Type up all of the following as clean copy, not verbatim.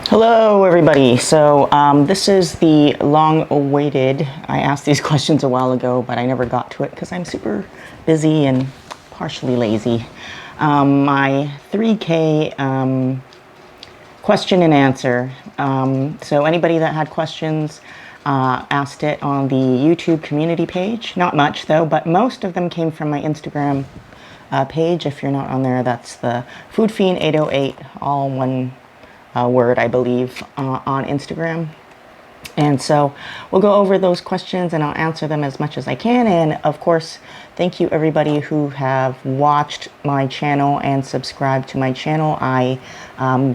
Hello everybody. So this is the long-awaited, I asked these questions a while ago, but I never got to it because I'm super busy and partially lazy. My 3K question and answer. So anybody that had questions asked it on the YouTube community page. Not much though, but most of them came from my Instagram page. If you're not on there, that's the Food Fiend 808, all one word, I believe, on Instagram. And so we'll go over those questions and I'll answer them as much as I can. And of course, thank you everybody who have watched my channel and subscribed to my channel. I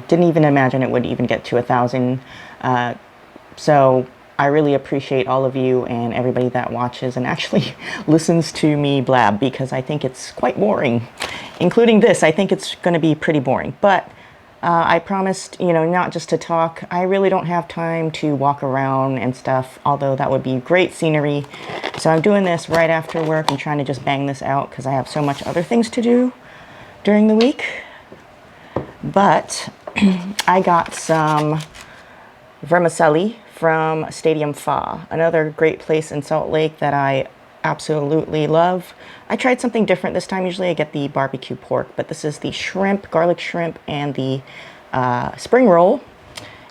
didn't even imagine it would even get to 1,000. So I really appreciate all of you and everybody that watches and actually listens to me blab, because I think it's quite boring. Including this, I think it's going to be pretty boring. But I promised, not just to talk. I really don't have time to walk around and stuff, although that would be great scenery. So I'm doing this right after work. I'm trying to just bang this out because I have so much other things to do during the week. But I got some vermicelli from Stadium Pho, another great place in Salt Lake that I absolutely love. I tried something different this time. Usually I get the barbecue pork, but this is the shrimp, garlic shrimp, and the spring roll.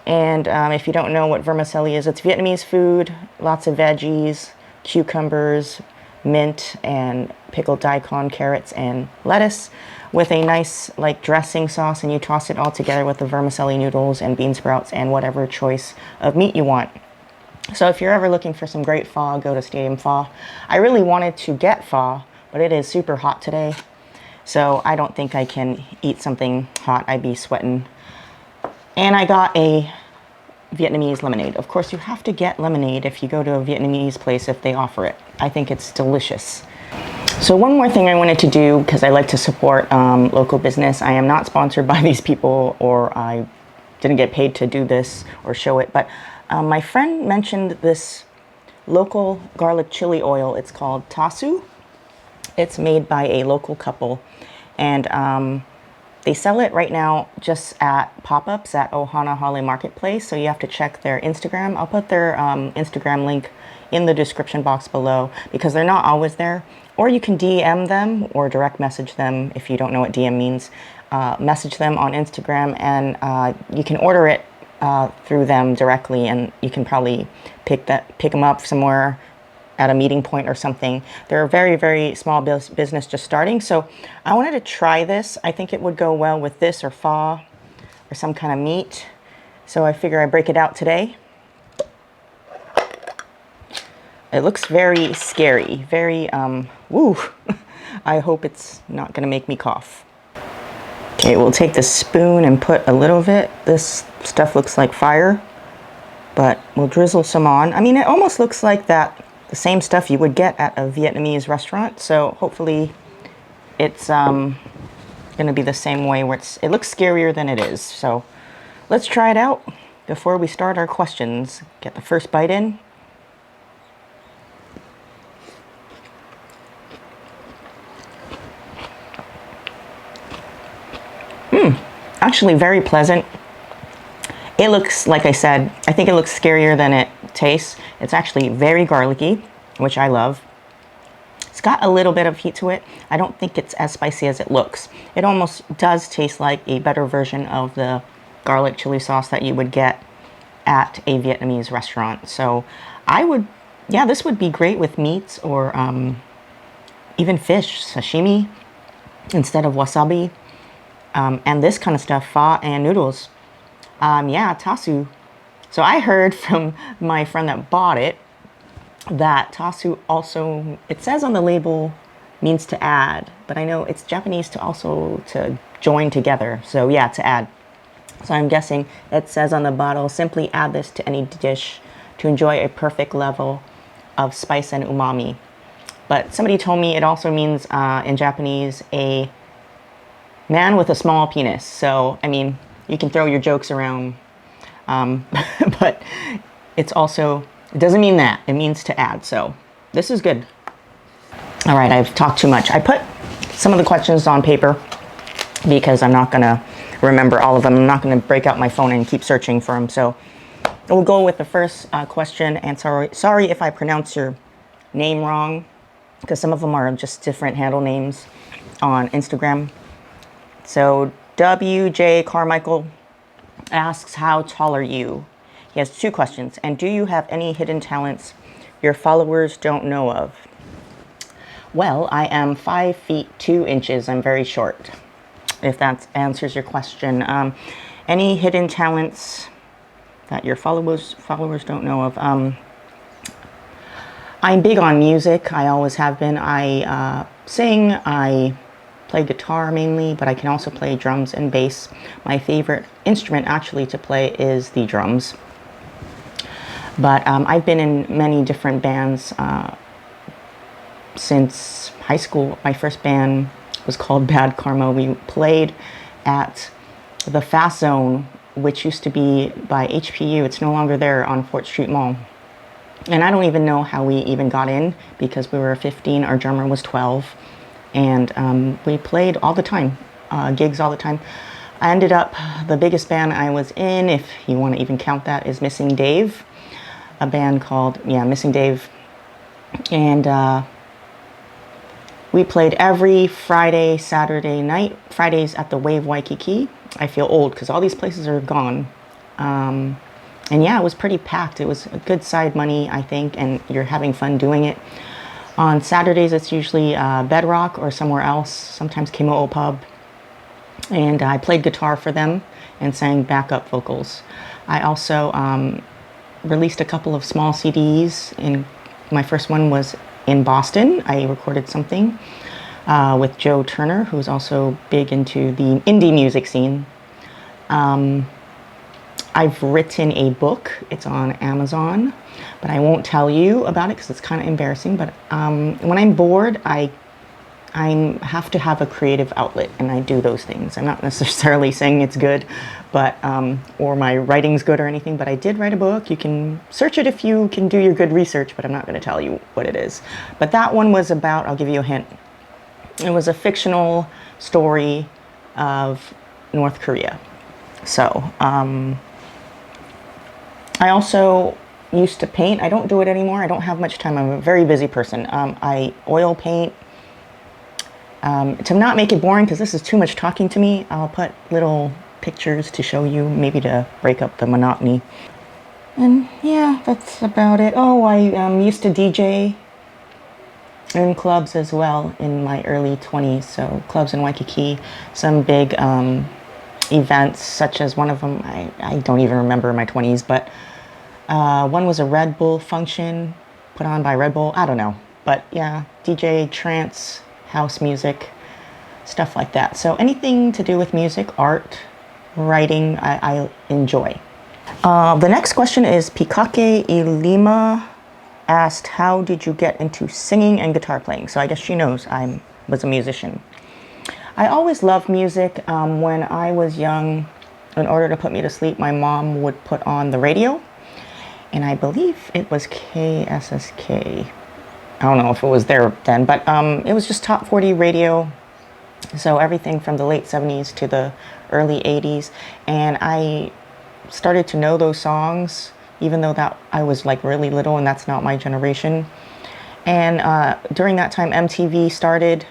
And if you don't know what vermicelli is, it's Vietnamese food, lots of veggies, cucumbers, mint, and pickled daikon, carrots, and lettuce with a nice dressing sauce, and you toss it all together with the vermicelli noodles and bean sprouts and whatever choice of meat you want. So if you're ever looking for some great pho, go to Stadium Pho. I really wanted to get pho, but it is super hot today. So I don't think I can eat something hot. I'd be sweating. And I got a Vietnamese lemonade. Of course, you have to get lemonade if you go to a Vietnamese place if they offer it. I think it's delicious. So one more thing I wanted to do, because I like to support local business. I am not sponsored by these people, or I didn't get paid to do this or show it, but my friend mentioned this local garlic chili oil. It's called Tasu. It's made by a local couple, and they sell it right now just at pop-ups at Ohana Hale Marketplace. So you have to check their Instagram. I'll put their Instagram link in the description box below, because they're not always there. Or you can DM them or direct message them if you don't know what DM means. Message them on Instagram, and you can order it through them directly, and you can probably pick them up somewhere at a meeting point or something. They're a very, very small business just starting. So I wanted to try this. I think it would go well with this or pho or some kind of meat. So I figure I break it out today. It looks very scary, very, woo. I hope it's not gonna make me cough. Okay, we'll take the spoon and put a little of it. This stuff looks like fire, but we'll drizzle some on. I mean, it almost looks like the same stuff you would get at a Vietnamese restaurant. So hopefully it's gonna be the same way, where it looks scarier than it is. So let's try it out before we start our questions. Get the first bite in. Actually very pleasant. It looks, like I said, I think it looks scarier than it tastes. It's actually very garlicky, which I love. It's got a little bit of heat to it. I don't think it's as spicy as it looks. It almost does taste like a better version of the garlic chili sauce that you would get at a Vietnamese restaurant. So this would be great with meats or even fish, sashimi instead of wasabi. And this kind of stuff, pho and noodles. Yeah, Tasu. So I heard from my friend that bought it that Tasu also, it says on the label, means to add, but I know it's Japanese to join together. So yeah, to add. So I'm guessing it says on the bottle, simply add this to any dish to enjoy a perfect level of spice and umami. But somebody told me it also means in Japanese, a man with a small penis. So, I mean, you can throw your jokes around, but it doesn't mean that. It means to add. So this is good. All right, I've talked too much. I put some of the questions on paper because I'm not gonna remember all of them. I'm not going to break out my phone and keep searching for them. So we'll go with the first question. And sorry if I pronounce your name wrong, because some of them are just different handle names on Instagram. So WJ Carmichael asks, how tall are you? He has 2 questions. And do you have any hidden talents your followers don't know of? Well, I am 5 feet 2 inches. I'm very short, if that answers your question. Any hidden talents that your followers don't know of? I'm big on music. I always have been. I sing. I play guitar mainly, but I can also play drums and bass. My favorite instrument actually to play is the drums. But I've been in many different bands since high school. My first band was called Bad Karma. We played at the Fast Zone, which used to be by HPU. It's no longer there, on Fort Street Mall. And I don't even know how we even got in, because we were 15, our drummer was 12, and we played all the time, gigs all the time. I ended up, the biggest band I was in, if you want to even count that, is Missing Dave, a band called, Missing Dave. And we played every Friday, Saturday night, Fridays at the Wave Waikiki. I feel old because all these places are gone. And yeah, it was pretty packed. It was a good side money, I think, and you're having fun doing it. On Saturdays, it's usually Bedrock or somewhere else, sometimes Kimo'o Pub. And I played guitar for them and sang backup vocals. I also released a couple of small CDs. My first one was in Boston. I recorded something with Joe Turner, who's also big into the indie music scene. I've written a book. It's on Amazon, but I won't tell you about it because it's kind of embarrassing. But when I'm bored, I have to have a creative outlet, and I do those things. I'm not necessarily saying it's good, but or my writing's good or anything, but I did write a book. You can search it if you can do your good research, but I'm not going to tell you what it is. But that one was about, I'll give you a hint. It was a fictional story of North Korea. So, I also used to paint. I don't do it anymore. I don't have much time. I'm a very busy person. I oil paint. To not make it boring, because this is too much talking to me, I'll put little pictures to show you, maybe to break up the monotony. And yeah, that's about it. Oh, I used to DJ in clubs as well in my early 20s. So clubs in Waikiki, some big events, such as one of them, I don't even remember in my 20s, but one was a Red Bull function put on by Red Bull. I don't know. But yeah, DJ, trance, house music, stuff like that. So anything to do with music, art, writing, I enjoy. The next question is Pikake Ilima asked, how did you get into singing and guitar playing? So I guess she knows I was a musician. I always loved music. When I was young, in order to put me to sleep, my mom would put on the radio. And I believe it was KSSK. I don't know if it was there then, but it was just top 40 radio. So everything from the late 70s to the early 80s. And I started to know those songs, even though that I was like really little and that's not my generation. And during that time, MTV started,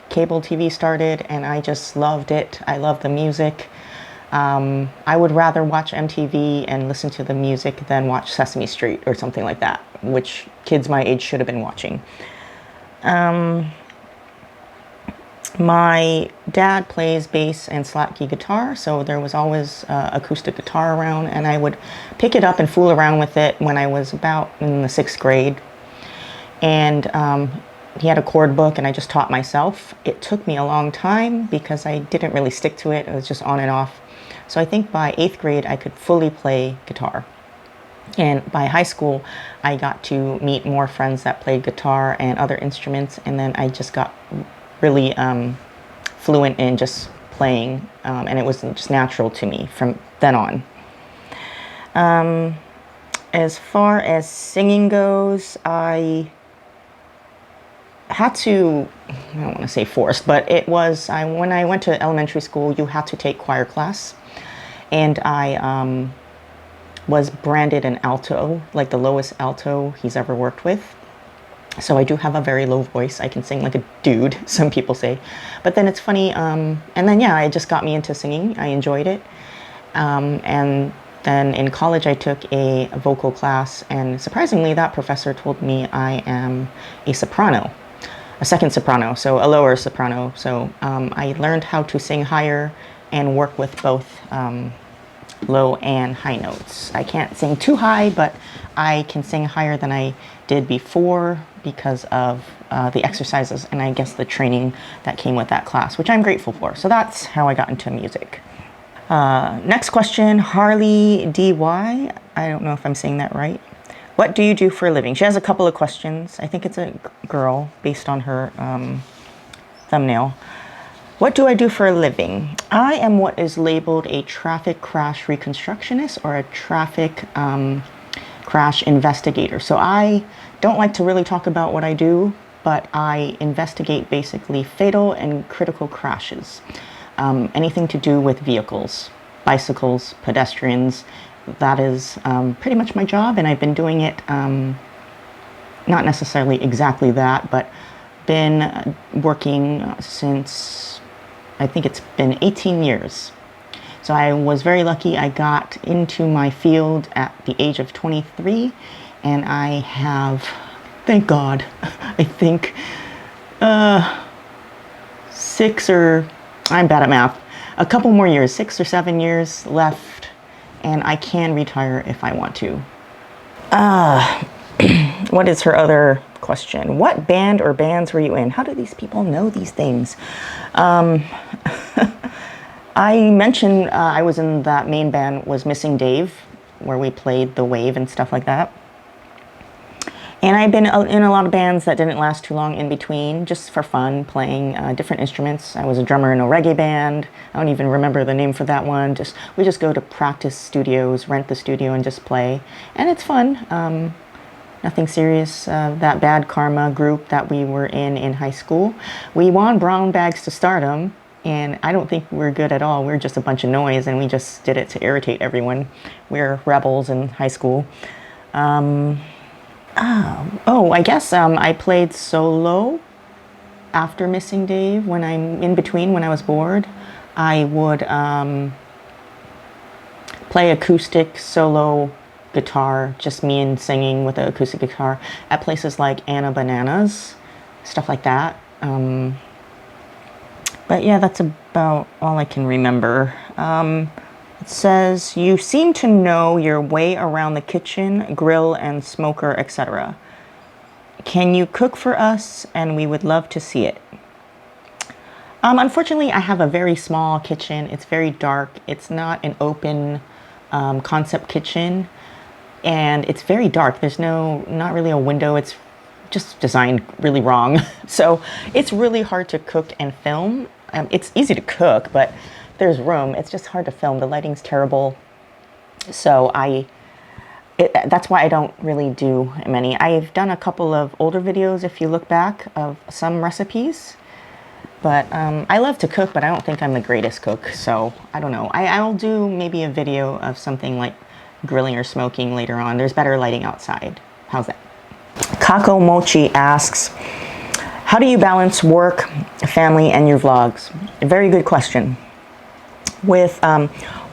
cable TV started, and I just loved it. I loved the music. I would rather watch MTV and listen to the music than watch Sesame Street or something like that, which kids my age should have been watching. My dad plays bass and slap key guitar, so there was always acoustic guitar around, and I would pick it up and fool around with it when I was about in the 6th grade. And he had a chord book, and I just taught myself. It took me a long time because I didn't really stick to it. It was just on and off. So I think by 8th grade, I could fully play guitar. And by high school, I got to meet more friends that played guitar and other instruments, and then I just got really fluent in just playing, and it was just natural to me from then on. As far as singing goes, I had to, I don't want to say forced, but it was, when I went to elementary school, you had to take choir class. And I was branded an alto, like the lowest alto he's ever worked with. So I do have a very low voice. I can sing like a dude, some people say. But then it's funny, and then yeah, it just got me into singing. I enjoyed it. And then in college I took a vocal class, and surprisingly that professor told me I am a soprano, a second soprano, so a lower soprano. So I learned how to sing higher and work with both low and high notes. I can't sing too high, but I can sing higher than I did before because of the exercises and I guess the training that came with that class, which I'm grateful for. So that's how I got into music. Next question, Harley DY. I don't know if I'm saying that right. What do you do for a living? She has a couple of questions. I think it's a girl based on her thumbnail. What do I do for a living? I am what is labeled a traffic crash reconstructionist or a traffic crash investigator. So I don't like to really talk about what I do, but I investigate basically fatal and critical crashes. Anything to do with vehicles, bicycles, pedestrians. That is pretty much my job, and I've been doing it, not necessarily exactly that, but been working since, I think it's been 18 years. So I was very lucky. I got into my field at the age of 23, and I have, thank God, I think 6 or, I'm bad at math, a couple more years, 6 or 7 years left, and I can retire if I want to. What is her other question? What band or bands were you in? How do these people know these things? I mentioned I was in that main band was Missing Dave, where we played the wave and stuff like that. And I've been in a lot of bands that didn't last too long in between, just for fun, playing different instruments. I was a drummer in a reggae band. I don't even remember the name for that one. We just go to practice studios, rent the studio, and just play. And it's fun. Nothing serious. That Bad Karma group that we were in high school, we won brown bags to stardom, and I don't think we're good at all. We're just a bunch of noise, and we just did it to irritate everyone. We're rebels in high school. Oh, I guess I played solo after Missing Dave when I'm in between, when I was bored. I would play acoustic solo guitar, just me and singing with an acoustic guitar at places like Anna Bananas, stuff like that. But yeah, that's about all I can remember. It says, you seem to know your way around the kitchen, grill, and smoker, etc. Can you cook for us? And we would love to see it. Unfortunately, I have a very small kitchen. It's very dark. It's not an open concept kitchen. And it's very dark. There's not really a window. It's just designed really wrong. So it's really hard to cook and film. It's easy to cook, but there's room. It's just hard to film. The lighting's terrible. So that's why I don't really do many. I've done a couple of older videos, if you look back, of some recipes. But I love to cook, but I don't think I'm the greatest cook. So I don't know. I'll do maybe a video of something like grilling or smoking later on. There's better lighting outside. How's that? Kako Mochi asks, how do you balance work, family, and your vlogs? A very good question. With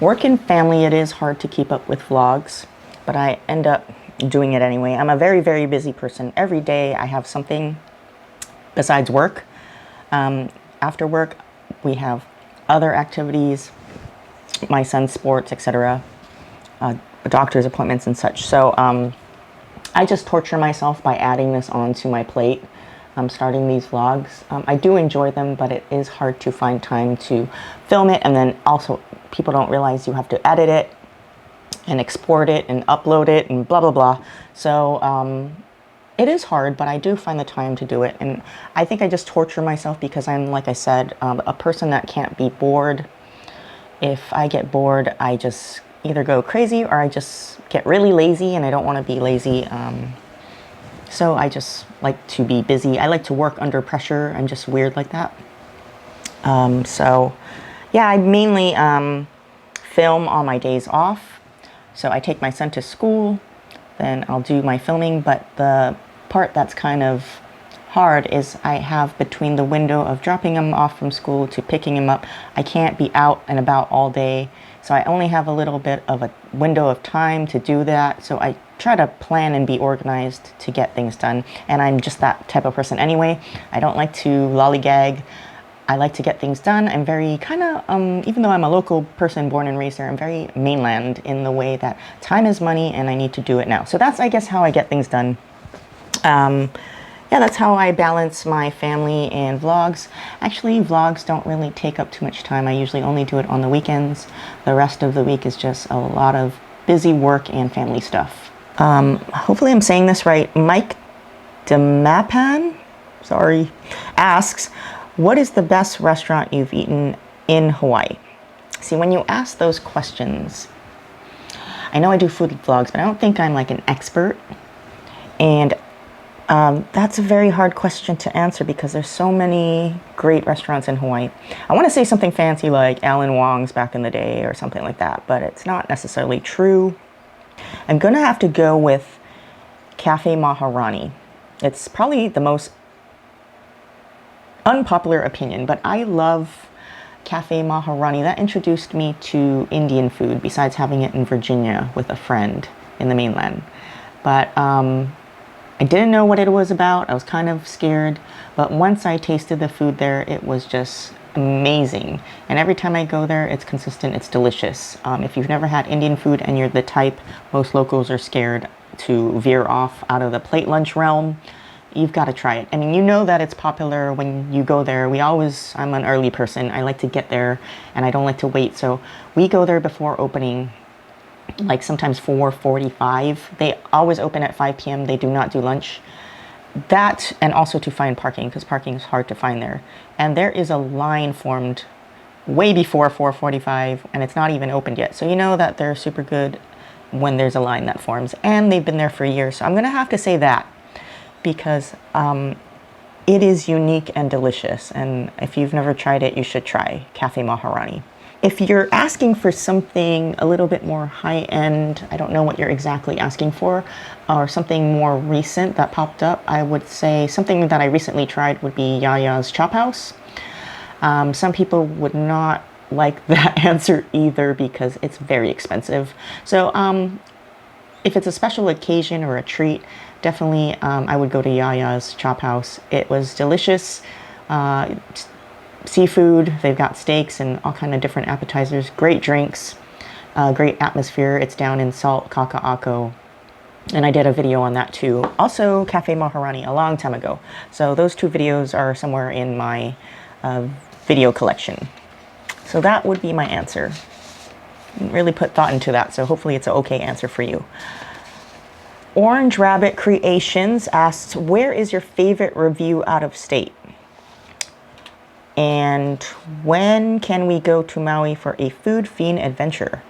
work and family, it is hard to keep up with vlogs, but I end up doing it anyway. I'm a very, very busy person. Every day I have something besides work. After work, we have other activities, my son's sports, etc., doctor's appointments and such. So I just torture myself by adding this onto my plate. Starting these vlogs. I do enjoy them, but it is hard to find time to film it, and then also people don't realize you have to edit it and export it and upload it and blah blah blah. So it is hard, but I do find the time to do it, and I think I just torture myself because I'm, like I said, a person that can't be bored. If I get bored, I just either go crazy or I just get really lazy, and I don't want to be lazy. So I just like to be busy. I like to work under pressure. I'm just weird like that. So yeah, I mainly film on my days off. So I take my son to school, then I'll do my filming. But the part that's kind of hard is I have between the window of dropping him off from school to picking him up, I can't be out and about all day. So I only have a little bit of a window of time to do that. So I try to plan and be organized to get things done. And I'm just that type of person anyway. I don't like to lollygag. I like to get things done. I'm very kind of, even though I'm a local person born and raised there, I'm very mainland in the way that time is money and I need to do it now. So that's, I guess, how I get things done. Yeah, that's how I balance my family and vlogs. Actually, vlogs don't really take up too much time. I usually only do it on the weekends. The rest of the week is just a lot of busy work and family stuff. Hopefully I'm saying this right. Mike Demapan, sorry, asks, what is the best restaurant you've eaten in Hawaii? See, when you ask those questions, I know I do food vlogs, but I don't think I'm like an expert. And that's a very hard question to answer because there's so many great restaurants in Hawaii. I want to say something fancy like Alan Wong's back in the day or something like that, but it's not necessarily true. I'm going to have to go with Cafe Maharani. It's probably the most unpopular opinion, but I love Cafe Maharani. That introduced me to Indian food besides having it in Virginia with a friend in the mainland. But I didn't know what it was about. I was kind of scared, but once I tasted the food there, it was just amazing. And every time I go there, it's consistent, it's delicious. If you've never had Indian food and you're the type most locals are scared to veer off out of the plate lunch realm, you've got to try it. I mean, you know that it's popular when you go there. I'm an early person. I like to get there and I don't like to wait. So we go there before opening, like sometimes 4:45. They always open at 5 p.m. They do not do lunch. That, and also to find parking, because parking is hard to find there. And there is a line formed way before 4:45 and it's not even opened yet. So you know that they're super good when there's a line that forms, and they've been there for years. So I'm going to have to say that, because it is unique and delicious. And if you've never tried it, you should try Cafe Maharani. If you're asking for something a little bit more high-end, I don't know what you're exactly asking for, or something more recent that popped up, I would say something that I recently tried would be Yaya's Chop House. Some people would not like that answer either because it's very expensive. So if it's a special occasion or a treat, definitely I would go to Yaya's Chop House. It was delicious. Seafood, they've got steaks and all kind of different appetizers, great drinks, great atmosphere. It's down in Salt Kaka'ako, and I did a video on that too. Also Cafe Maharani a long time ago. So those two videos are somewhere in my video collection. So that would be my answer. Didn't really put thought into that, so hopefully it's an okay answer for you. Orange Rabbit Creations asks, where is your favorite review out of state? And when can we go to Maui for a food fiend adventure?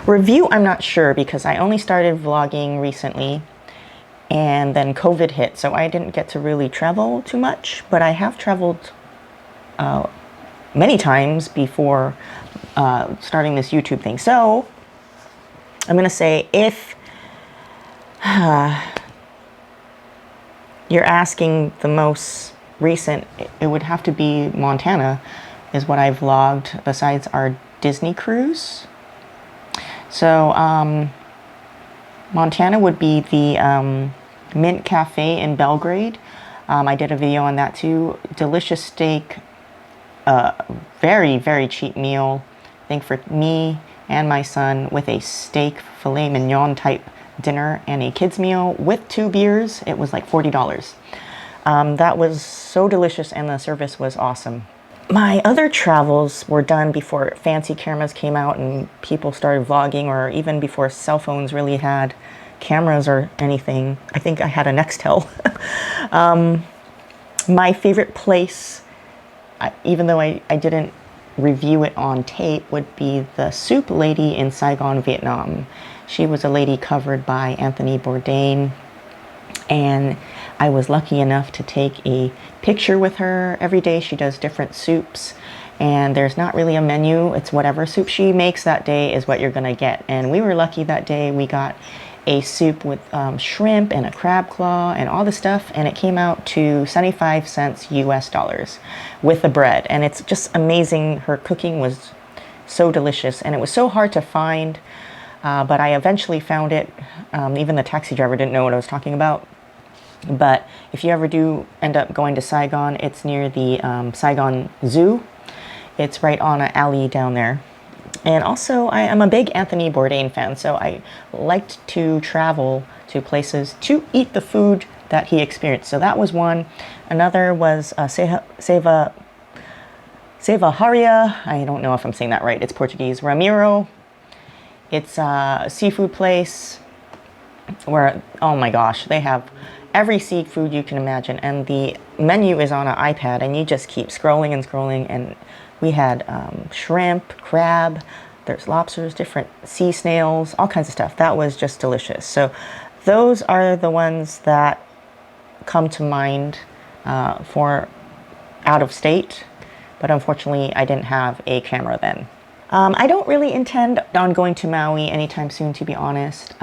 Review, I'm not sure, because I only started vlogging recently and then COVID hit, so I didn't get to really travel too much, but I have traveled many times before starting this YouTube thing. So I'm gonna say, if you're asking the most recent, it would have to be Montana, is what I vlogged besides our Disney cruise. So Montana would be the Mint Cafe in Belgrade. I did a video on that too. Delicious steak, very, very cheap meal, I think for me and my son, with a steak filet mignon type dinner and a kids meal with 2 beers. It was like $40. That was so delicious and the service was awesome. My other travels were done before fancy cameras came out and people started vlogging, or even before cell phones really had cameras or anything. I think I had a Nextel. My favorite place, even though I didn't review it on tape, would be the soup lady in Saigon, Vietnam. She was a lady covered by Anthony Bourdain. And I was lucky enough to take a picture with her. Every day she does different soups, and there's not really a menu. It's whatever soup she makes that day is what you're gonna get. And we were lucky that day. We got a soup with shrimp and a crab claw and all the stuff, and it came out to 75 cents US dollars with the bread. And it's just amazing. Her cooking was so delicious, and it was so hard to find, but I eventually found it. Even the taxi driver didn't know what I was talking about. But if you ever do end up going to Saigon, it's near the Saigon Zoo. It's right on an alley down there. And also, I am a big Anthony Bourdain fan, so I liked to travel to places to eat the food that he experienced. So that was one. Another was Seva Haria. I don't know if I'm saying that right. It's Portuguese. Ramiro. It's a seafood place where, oh my gosh, they have every seafood you can imagine, and the menu is on an iPad, and you just keep scrolling and scrolling. And we had shrimp, crab, there's lobsters, different sea snails, all kinds of stuff. That was just delicious. So those are the ones that come to mind for out of state, but unfortunately I didn't have a camera then. I don't really intend on going to Maui anytime soon, to be honest.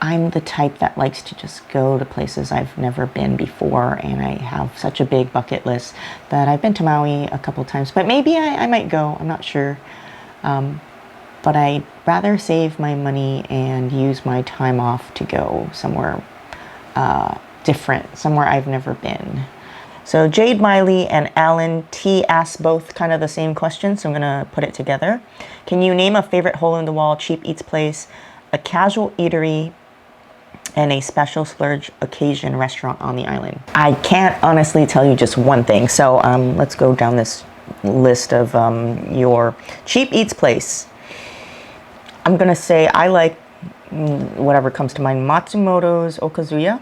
I'm the type that likes to just go to places I've never been before, and I have such a big bucket list that I've been to Maui a couple times, but maybe I might go, I'm not sure. But I'd rather save my money and use my time off to go somewhere different, somewhere I've never been. So Jade Miley and Alan T asked both kind of the same question, so I'm gonna put it together. Can you name a favorite hole-in-the-wall cheap eats place, a casual eatery, and a special splurge occasion restaurant on the island? I can't honestly tell you just one thing, so let's go down this list of your cheap eats place. I'm gonna say I like whatever comes to mind, Matsumoto's Okazuya,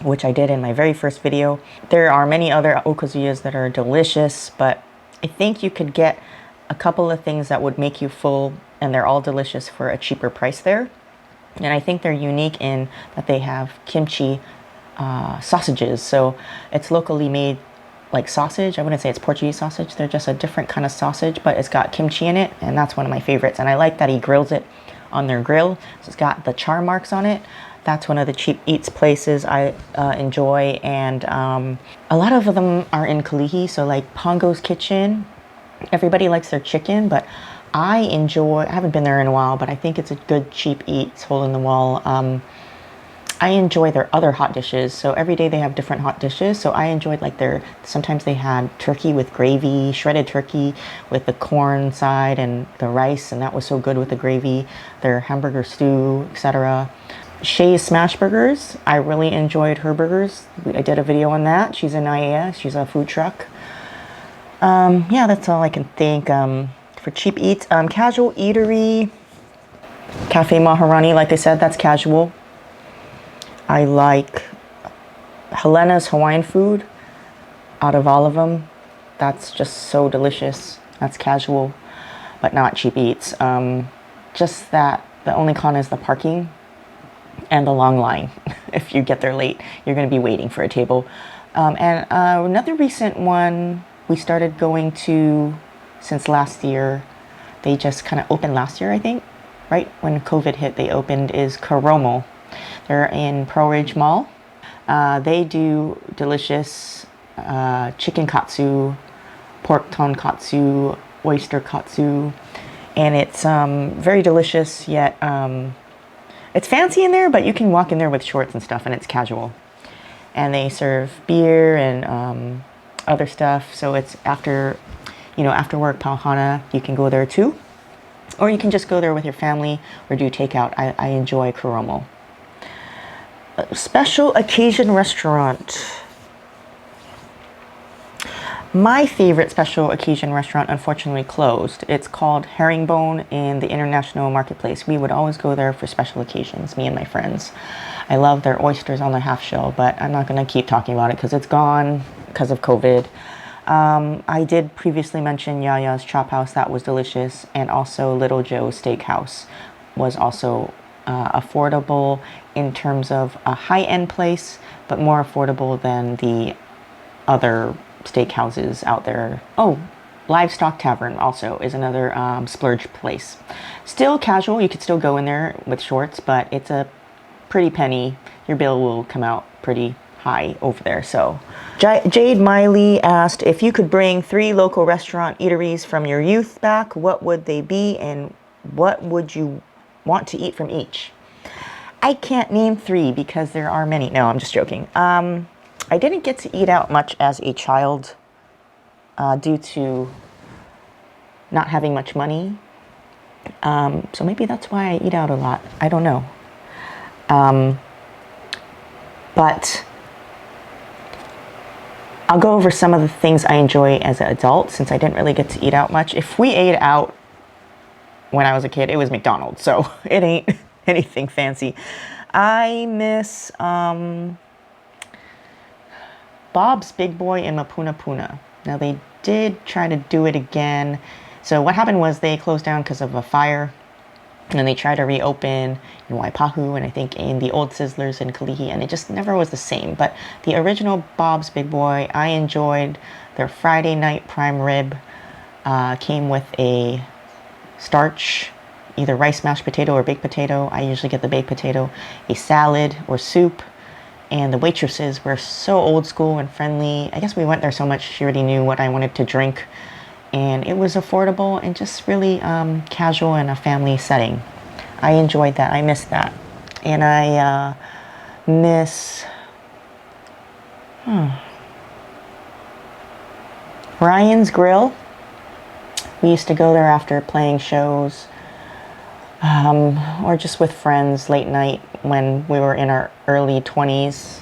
which I did in my very first video. There are many other okazuyas that are delicious, but I think you could get a couple of things that would make you full, and they're all delicious for a cheaper price there. And I think they're unique in that they have kimchi sausages. So it's locally made like sausage. I wouldn't say it's Portuguese sausage. They're just a different kind of sausage, but it's got kimchi in it, and that's one of my favorites. And I like that he grills it on their grill. So it's got the char marks on it. That's one of the cheap eats places I enjoy. And a lot of them are in Kalihi. So like Pongo's Kitchen, everybody likes their chicken, but I haven't been there in a while, but I think it's a good cheap eats hole in the wall. I enjoy their other hot dishes. So every day they have different hot dishes. So I enjoyed like sometimes they had turkey with gravy, shredded turkey with the corn side and the rice, and that was so good with the gravy. Their hamburger stew, etc. Shay's Smash Burgers, I really enjoyed her burgers. I did a video on that. She's in IAEA, she's a food truck. Yeah, that's all I can think. For cheap eats, casual eatery, Cafe Maharani, like I said, that's casual. I like Helena's Hawaiian food. Out of all of them, that's just so delicious. That's casual, but not cheap eats. Just that the only con is the parking and the long line. If you get there late, you're going to be waiting for a table. And another recent one we started going to since last year. They just kind of opened last year, I think. Right when COVID hit, they opened, is Karomo. They're in Pearl Ridge Mall. They do delicious chicken katsu, pork tonkatsu, oyster katsu, and it's very delicious, yet it's fancy in there, but you can walk in there with shorts and stuff, and it's casual. And they serve beer and other stuff, so it's after work pauhana, you can go there too. Or you can just go there with your family or do takeout. I enjoy Karomo. A special occasion restaurant. My favorite special occasion restaurant unfortunately closed. It's called Herringbone in the International Marketplace. We would always go there for special occasions, me and my friends. I love their oysters on the half shell, but I'm not going to keep talking about it because it's gone because of COVID. I did previously mention Yaya's Chop House. That was delicious. And also Little Joe's Steakhouse was also affordable in terms of a high-end place, but more affordable than the other steakhouses out there. Oh, Livestock Tavern also is another splurge place. Still casual, you could still go in there with shorts, but it's a pretty penny. Your bill will come out pretty high over there. So Jade Miley asked, if you could bring 3 local restaurant eateries from your youth back, what would they be and what would you want to eat from each? I can't name 3 because there are many. No, I'm just joking. I didn't get to eat out much as a child due to not having much money. So maybe that's why I eat out a lot. I don't know. But I'll go over some of the things I enjoy as an adult since I didn't really get to eat out much. If we ate out when I was a kid, it was McDonald's, so it ain't anything fancy. I miss Bob's Big Boy in Mapuna Puna. Now they did try to do it again. So what happened was they closed down because of a fire. And then they tried to reopen in Waipahu and I think in the old Sizzlers in Kalihi, and it just never was the same. But the original Bob's Big Boy, I enjoyed. Their Friday night prime rib came with a starch, either rice mashed potato or baked potato. I usually get the baked potato, a salad or soup, and the waitresses were so old school and friendly. I guess we went there so much she already knew what I wanted to drink. And it was affordable and just really casual in a family setting. I enjoyed that. I missed that. And I miss Ryan's Grill. We used to go there after playing shows or just with friends late night when we were in our early 20s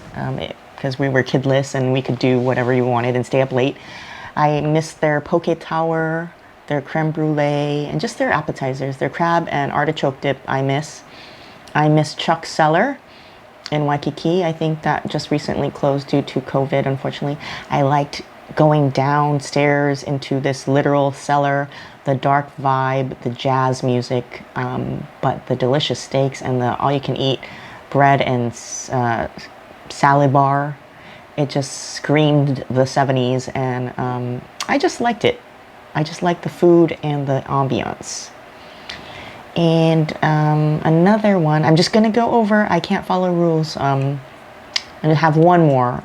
because we were kidless and we could do whatever you wanted and stay up late. I miss their poke tower, their creme brulee, and just their appetizers. Their crab and artichoke dip I miss. I miss Chuck's Cellar in Waikiki. I think that just recently closed due to COVID, unfortunately. I liked going downstairs into this literal cellar, the dark vibe, the jazz music, but the delicious steaks and the all-you-can-eat bread and salad bar. It just screamed the 70s, and I just liked it. I just liked the food and the ambiance. And another one, I'm just going to go over, I can't follow rules. I have one more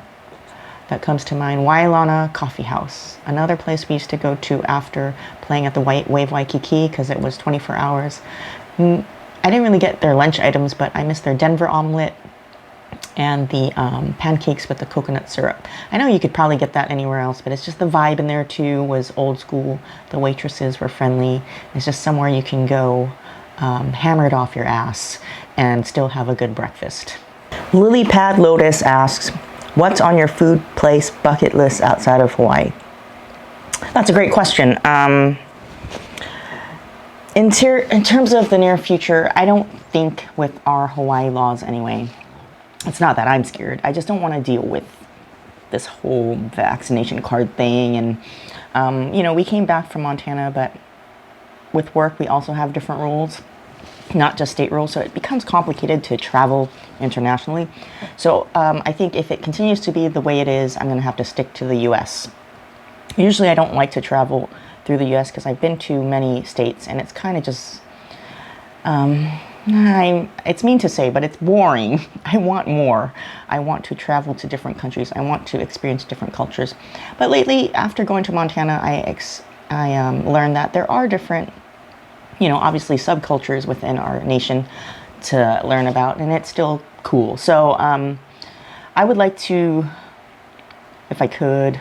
that comes to mind. Wailana Coffee House. Another place we used to go to after playing at the Wave Waikiki because it was 24 hours. I didn't really get their lunch items, but I missed their Denver omelet and the pancakes with the coconut syrup. I know you could probably get that anywhere else, but it's just the vibe in there too was old school. The waitresses were friendly. It's just somewhere you can go hammered off your ass and still have a good breakfast. Lily Pad Lotus asks, what's on your food place bucket list outside of Hawaii? That's a great question. In terms of the near future, I don't think with our Hawaii laws anyway, it's not that I'm scared. I just don't want to deal with this whole vaccination card thing. And, you know, we came back from Montana, but with work, we also have different rules, not just state rules. So it becomes complicated to travel internationally. So I think if it continues to be the way it is, I'm going to have to stick to the US. Usually I don't like to travel through the US because I've been to many states and it's kind of just, it's mean to say, but it's boring. I want more. I want to travel to different countries. I want to experience different cultures. But lately, after going to Montana, I learned that there are different, you know, obviously subcultures within our nation to learn about, and it's still cool. So I would like to, if I could,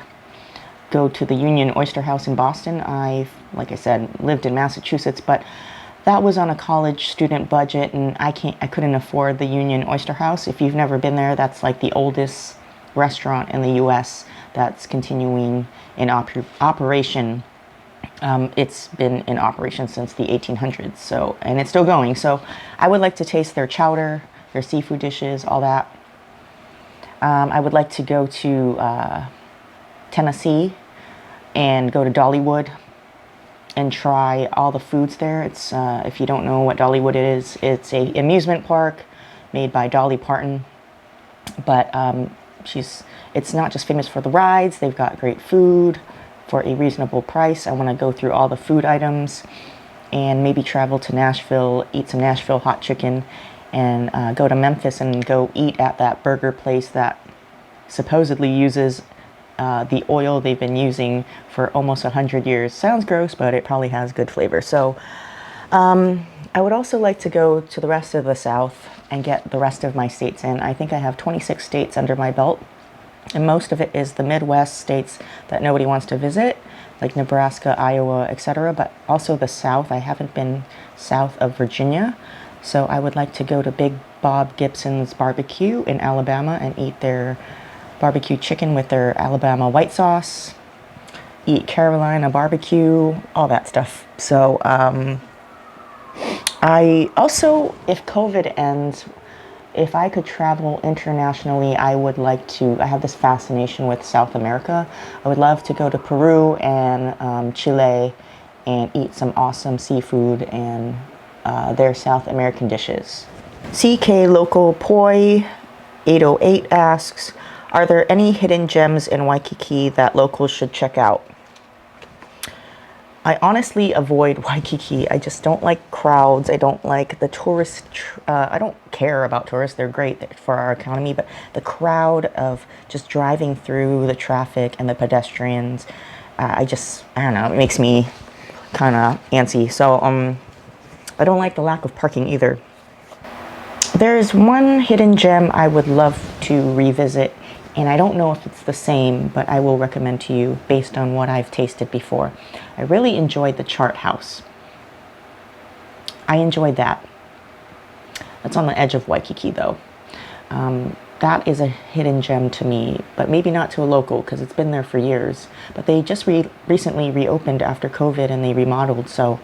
go to the Union Oyster House in Boston. Like I said, lived in Massachusetts, but that was on a college student budget, and I couldn't afford the Union Oyster House. If you've never been there, that's like the oldest restaurant in the U.S. that's continuing in operation. It's been in operation since the 1800s, so, and it's still going. So I would like to taste their chowder, their seafood dishes, all that. I would like to go to Tennessee and go to Dollywood and try all the foods there. It's if you don't know what Dollywood is, it's a amusement park made by Dolly Parton. But it's not just famous for the rides. They've got great food for a reasonable price. I want to go through all the food items and maybe travel to Nashville, eat some Nashville hot chicken, and go to Memphis and go eat at that burger place that supposedly uses the oil they've been using for almost 100 years. Sounds gross, but it probably has good flavor. So I would also like to go to the rest of the South and get the rest of my states in. I think I have 26 states under my belt, and most of it is the Midwest states that nobody wants to visit, like Nebraska, Iowa, etc., but also the South. I haven't been south of Virginia, so I would like to go to Big Bob Gibson's Barbecue in Alabama and eat their barbecue chicken with their Alabama white sauce, eat Carolina barbecue, all that stuff. So I also, if COVID ends, if I could travel internationally, I would like to, I have this fascination with South America. I would love to go to Peru and Chile and eat some awesome seafood and their South American dishes. CK Local Poi 808 asks, are there any hidden gems in Waikiki that locals should check out? I honestly avoid Waikiki. I just don't like crowds. I don't like the tourist. I don't care about tourists. They're great for our economy, but the crowd of just driving through the traffic and the pedestrians, I don't know, it makes me kind of antsy. So I don't like the lack of parking either. There's one hidden gem I would love to revisit, and I don't know if it's the same, but I will recommend to you based on what I've tasted before. I really enjoyed the Chart House. I enjoyed that. That's on the edge of Waikiki though. That is a hidden gem to me, but maybe not to a local because it's been there for years. But they just recently reopened after COVID and they remodeled, so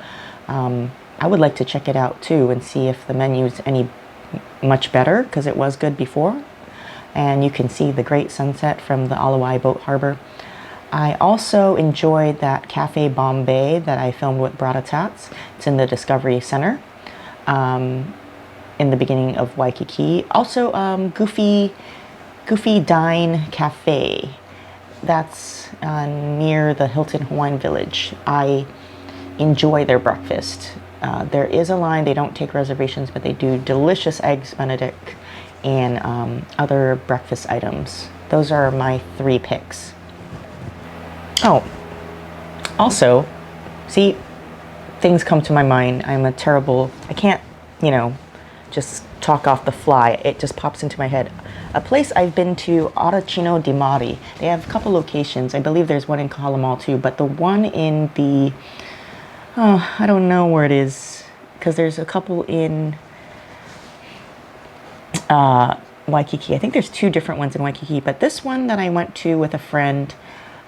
I would like to check it out too and see if the menu is any much better, because it was good before. And you can see the great sunset from the Alawai Boat Harbor. I also enjoyed that Cafe Bombay that I filmed with Brada Tats. It's in the Discovery Center in the beginning of Waikiki. Also, Goofy Dine Cafe. That's near the Hilton Hawaiian Village. I enjoy their breakfast. There is a line. They don't take reservations, but they do delicious eggs Benedict and other breakfast items. Those are my 3 picks. Oh, also, see, things come to my mind. I can't, just talk off the fly. It just pops into my head. A place I've been to, Aracino di Mari. They have a couple locations. I believe there's one in Kahala too, but the one in the, I don't know where it is, because there's a couple in Waikiki. I think there's 2 different ones in Waikiki, but this one that I went to with a friend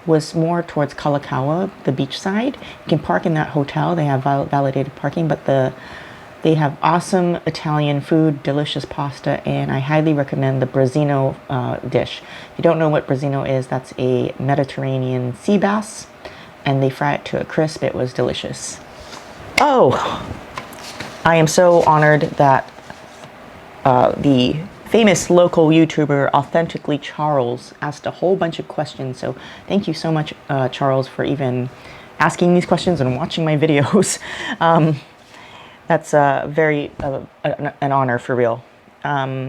was more towards Kalakaua, the beach side. You can park in that hotel. They have validated parking, but they have awesome Italian food, delicious pasta, and I highly recommend the Brazzino dish. If you don't know what Brazzino is, that's a Mediterranean sea bass, and they fry it to a crisp. It was delicious. Oh, I am so honored that the famous local YouTuber Authentically Charles asked a whole bunch of questions. So thank you so much, Charles, for even asking these questions and watching my videos. That's very an honor for real.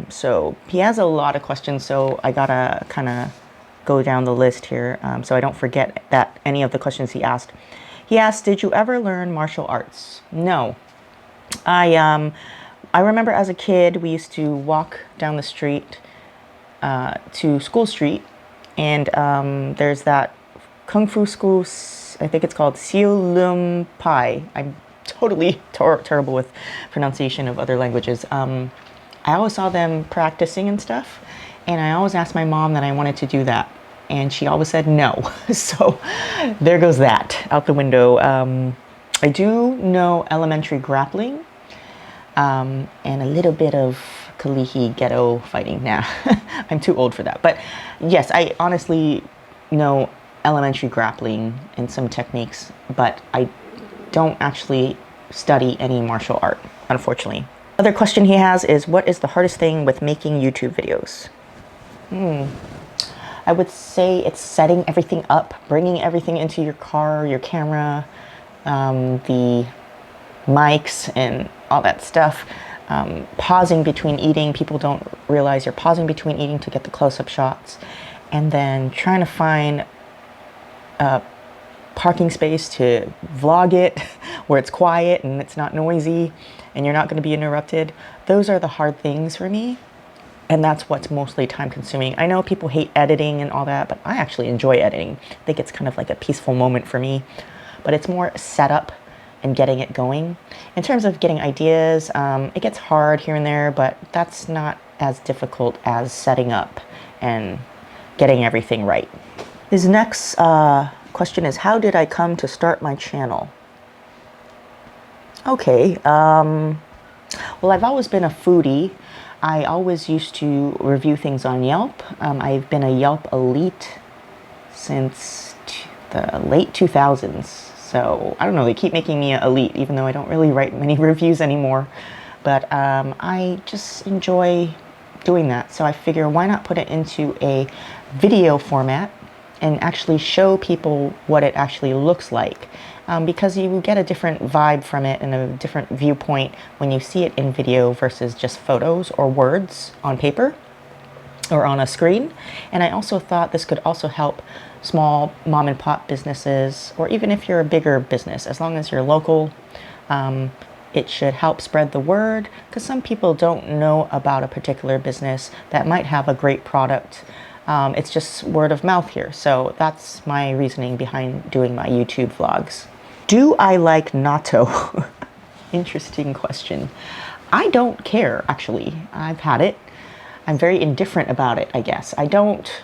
So he has a lot of questions, so I gotta kind of go down the list here so I don't forget that any of the questions he asked. He asked, did you ever learn martial arts? No. I remember as a kid, we used to walk down the street to School Street, and there's that Kung Fu school, I think it's called Siu Lum Pai. I'm totally terrible with pronunciation of other languages. I always saw them practicing and stuff, and I always asked my mom that I wanted to do that, and she always said no. So there goes that out the window. I do know elementary grappling, and a little bit of Kalihi ghetto fighting. Nah, I'm too old for that. But yes, I honestly know elementary grappling and some techniques, but I don't actually study any martial art, unfortunately. Other question he has is, what is the hardest thing with making YouTube videos? I would say it's setting everything up, bringing everything into your car, your camera, the mics and all that stuff. Pausing between eating. People don't realize you're pausing between eating to get the close-up shots. And then trying to find a parking space to vlog it where it's quiet and it's not noisy and you're not going to be interrupted. Those are the hard things for me. And that's what's mostly time consuming. I know people hate editing and all that, but I actually enjoy editing. I think it's kind of like a peaceful moment for me. But it's more setup and getting it going. In terms of getting ideas, it gets hard here and there, but that's not as difficult as setting up and getting everything right. His next question is, how did I come to start my channel? Okay, well, I've always been a foodie. I always used to review things on Yelp. I've been a Yelp elite since the late 2000s. So I don't know, they keep making me an elite, even though I don't really write many reviews anymore. But I just enjoy doing that. So I figure, why not put it into a video format and actually show people what it actually looks like. Because you get a different vibe from it and a different viewpoint when you see it in video versus just photos or words on paper or on a screen. And I also thought this could also help small mom and pop businesses, or even if you're a bigger business, as long as you're local, it should help spread the word, because some people don't know about a particular business that might have a great product. It's just word of mouth here. So that's my reasoning behind doing my YouTube vlogs. Do I like natto? Interesting question. I don't care, actually. I've had it. I'm very indifferent about it, I guess. I don't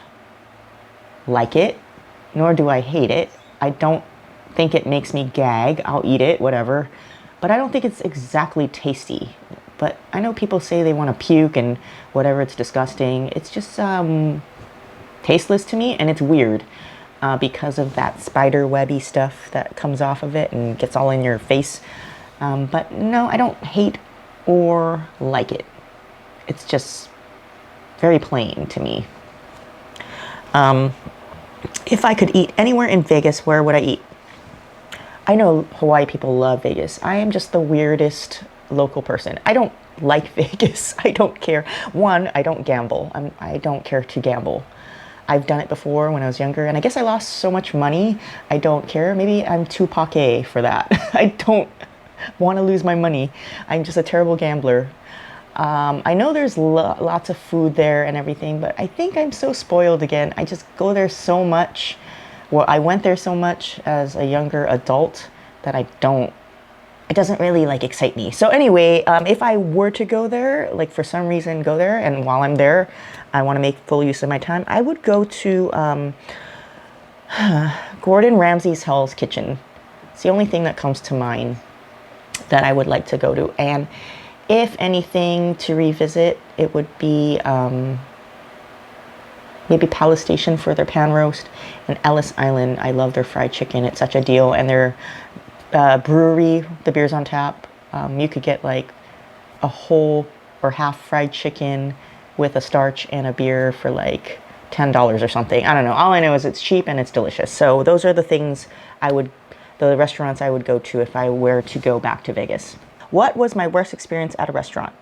like it, nor do I hate it. I don't think it makes me gag. I'll eat it, whatever. But I don't think it's exactly tasty. But I know people say they want to puke and whatever, it's disgusting. It's just tasteless to me, and it's weird. Because of that spider webby stuff that comes off of it and gets all in your face. But no, I don't hate or like it. It's just very plain to me. If I could eat anywhere in Vegas, where would I eat? I know Hawaii people love Vegas. I am just the weirdest local person. I don't like Vegas. I don't care. One, I don't gamble. I don't care to gamble. I've done it before when I was younger, and I guess I lost so much money, I don't care. Maybe I'm too paquet for that. I don't want to lose my money. I'm just a terrible gambler. I know there's lots of food there and everything, but I think I'm so spoiled again. I just go there so much. Well, I went there so much as a younger adult that it doesn't really like excite me. So anyway, if I were to go there, like for some reason go there, and while I'm there, I want to make full use of my time, I would go to Gordon Ramsay's Hell's Kitchen. It's the only thing that comes to mind that I would like to go to. And if anything to revisit, it would be maybe Palace Station for their pan roast, and Ellis Island. I love their fried chicken. It's such a deal. And their brewery, the beers on tap, you could get like a whole or half fried chicken with a starch and a beer for like $10 or something. I don't know. All I know is it's cheap and it's delicious. So those are the things the restaurants I would go to if I were to go back to Vegas. What was my worst experience at a restaurant?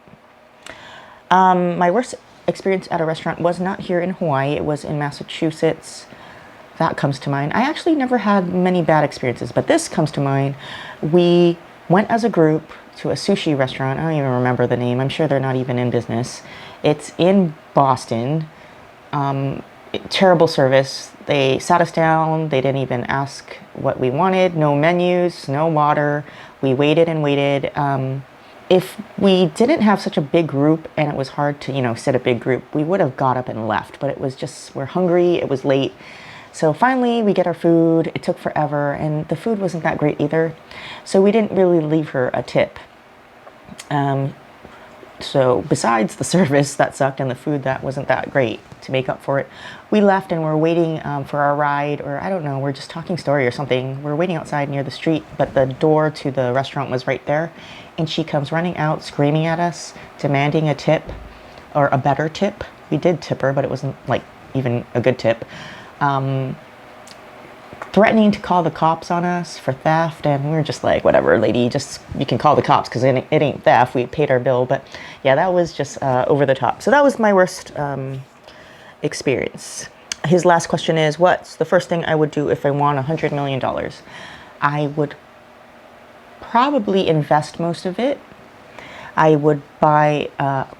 My worst experience at a restaurant was not here in Hawaii. It was in Massachusetts. That comes to mind. I actually never had many bad experiences, but this comes to mind. We went as a group to a sushi restaurant. I don't even remember the name. I'm sure they're not even in business. It's in Boston. Terrible service. They sat us down. They didn't even ask what we wanted. No menus, no water. We waited and waited. If we didn't have such a big group and it was hard to, sit a big group, we would have got up and left. But it was just, we're hungry. It was late. So finally, we get our food. It took forever, and the food wasn't that great either. So we didn't really leave her a tip. So besides the service that sucked and the food that wasn't that great, to make up for it, we left and we're waiting for our ride, or I don't know, we're just talking story or something. We're waiting outside near the street, but the door to the restaurant was right there. And she comes running out, screaming at us, demanding a tip, or a better tip. We did tip her, but it wasn't like even a good tip. Threatening to call the cops on us for theft, and we were just like, whatever, lady, just, you can call the cops because it ain't theft. We paid our bill. But yeah, that was just over the top. So that was my worst experience. His last question is, what's the first thing I would do if I won $100 million? I would probably invest most of it. I would buy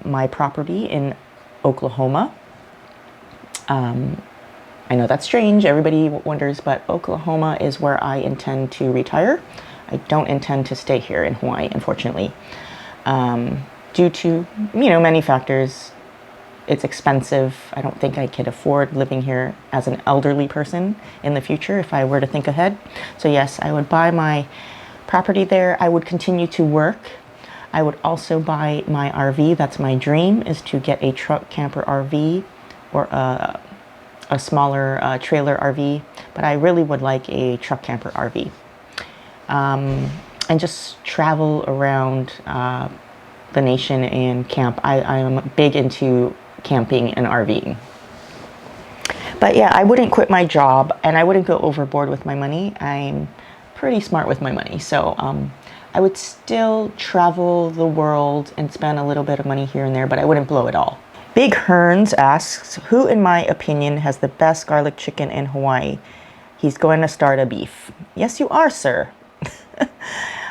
my property in Oklahoma. I know that's strange, everybody wonders, but Oklahoma is where I intend to retire. I don't intend to stay here in Hawaii, unfortunately, due to, many factors. It's expensive. I don't think I could afford living here as an elderly person in the future if I were to think ahead. So yes, I would buy my property there. I would continue to work. I would also buy my RV. That's my dream, is to get a truck camper RV or a smaller trailer RV, but I really would like a truck camper RV. And just travel around the nation and camp. I'm big into camping and RVing. But yeah, I wouldn't quit my job, and I wouldn't go overboard with my money. I'm pretty smart with my money, so I would still travel the world and spend a little bit of money here and there, but I wouldn't blow it all. Big Hearns asks, who in my opinion has the best garlic chicken in Hawaii? He's going to start a beef. Yes, you are, sir.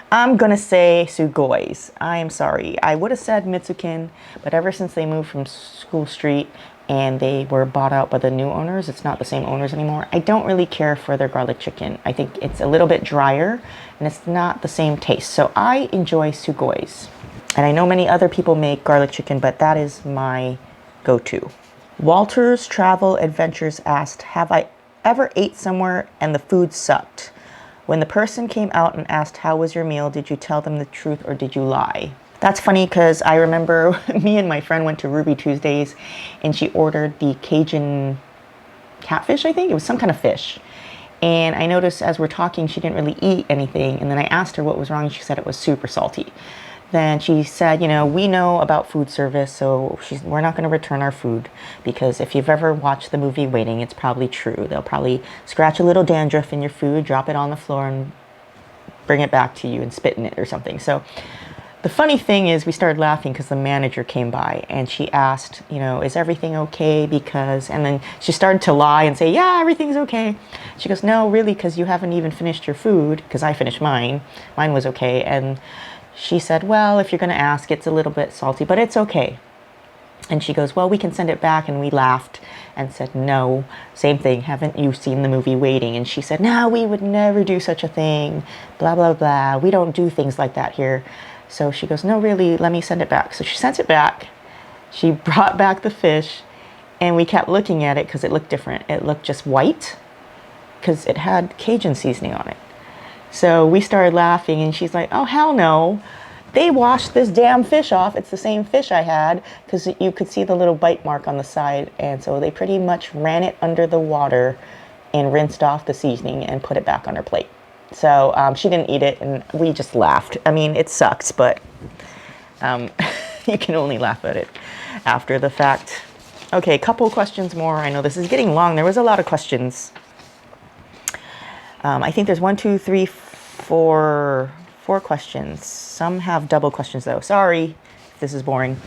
I'm going to say Sugoi's. I am sorry. I would have said Mitsukin, but ever since they moved from School Street and they were bought out by the new owners, it's not the same owners anymore, I don't really care for their garlic chicken. I think it's a little bit drier and it's not the same taste. So I enjoy Sugoi's. And I know many other people make garlic chicken, but that is my go-to. Walter's Travel Adventures asked, have I ever ate somewhere and the food sucked? When the person came out and asked, how was your meal, did you tell them the truth or did you lie? That's funny because I remember me and my friend went to Ruby Tuesdays and she ordered the Cajun catfish, I think. It was some kind of fish. And I noticed as we're talking, she didn't really eat anything. And then I asked her what was wrong and she said it was super salty. Then she said, we know about food service, so we're not going to return our food, because if you've ever watched the movie Waiting, it's probably true. They'll probably scratch a little dandruff in your food, drop it on the floor, and bring it back to you and spit in it or something. So the funny thing is we started laughing because the manager came by and she asked, is everything okay? And then she started to lie and say, yeah, everything's okay. She goes, no, really, because you haven't even finished your food, because I finished mine. Mine was okay. And she said, well, if you're going to ask, it's a little bit salty, but it's okay. And she goes, well, we can send it back. And we laughed and said, no, same thing. Haven't you seen the movie Waiting? And she said, no, we would never do such a thing. Blah, blah, blah. We don't do things like that here. So she goes, no, really, let me send it back. So she sent it back. She brought back the fish and we kept looking at it because it looked different. It looked just white because it had Cajun seasoning on it. So we started laughing and she's like, oh, hell no. They washed this damn fish off. It's the same fish I had, because you could see the little bite mark on the side. And so they pretty much ran it under the water and rinsed off the seasoning and put it back on her plate. So she didn't eat it and we just laughed. I mean, it sucks, but you can only laugh at it after the fact. Okay, a couple questions more. I know this is getting long. There was a lot of questions. I think there's 4 questions. Some have double questions though. Sorry if this is boring.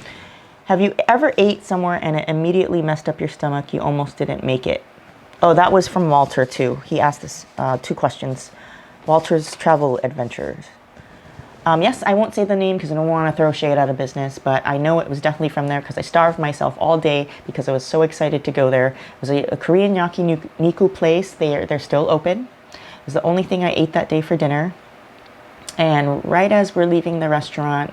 Have you ever ate somewhere and it immediately messed up your stomach? You almost didn't make it. Oh, that was from Walter too. He asked us 2 questions. Walter's Travel Adventures. Yes, I won't say the name because I don't want to throw shade out of business, but I know it was definitely from there because I starved myself all day because I was so excited to go there. It was a Korean yakiniku place. They're still open. It was the only thing I ate that day for dinner. And right as we're leaving the restaurant,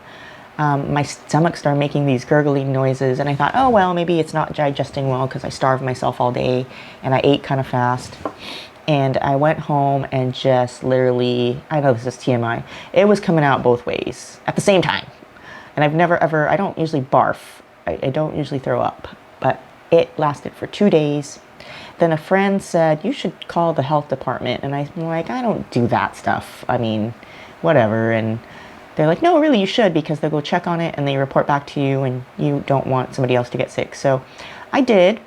my stomach started making these gurgling noises. And I thought, oh, well, maybe it's not digesting well because I starved myself all day and I ate kind of fast. And I went home and just literally, I know this is TMI, it was coming out both ways at the same time. And I've never ever, I don't usually barf. I don't usually throw up, but it lasted for 2 days. Then a friend said, you should call the health department. And I'm like, I don't do that stuff. I mean, whatever. And they're like, no, really, you should, because they'll go check on it and they report back to you and you don't want somebody else to get sick. So I did.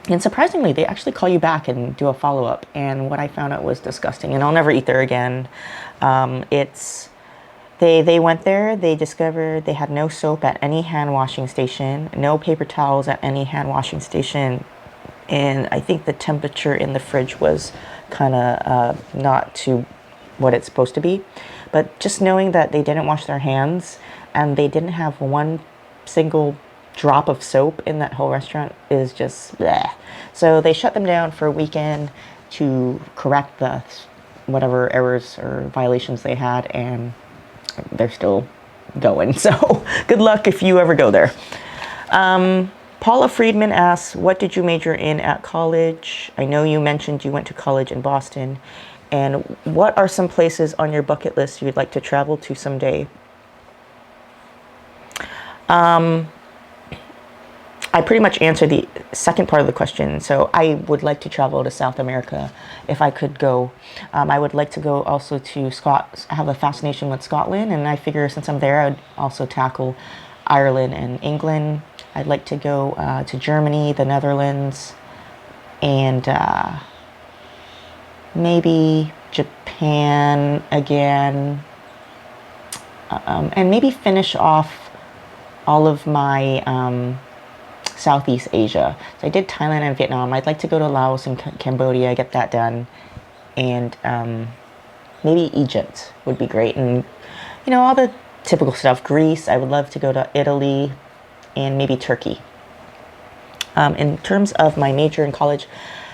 And surprisingly, they actually call you back and do a follow-up. And what I found out was disgusting. And I'll never eat there again. They went there, they discovered they had no soap at any hand washing station, no paper towels at any hand washing station. And I think the temperature in the fridge was kind of not to what it's supposed to be. But just knowing that they didn't wash their hands and they didn't have one single drop of soap in that whole restaurant is just bleh. So they shut them down for a weekend to correct the whatever errors or violations they had, and they're still going. So good luck if you ever go there. Paula Friedman asks, what did you major in at college? I know you mentioned you went to college in Boston. And what are some places on your bucket list you'd like to travel to someday? I pretty much answered the second part of the question. So I would like to travel to South America if I could go. I would like to go also to Scotland. I have a fascination with Scotland, and I figure since I'm there, I'd also tackle Ireland and England. I'd like to go to Germany, the Netherlands, and maybe Japan again, and maybe finish off all of my Southeast Asia. So I did Thailand and Vietnam. I'd like to go to Laos and Cambodia, get that done, and maybe Egypt would be great, and you know, all the typical stuff. Greece, I would love to go to Italy, and maybe Turkey. In terms of my major in college,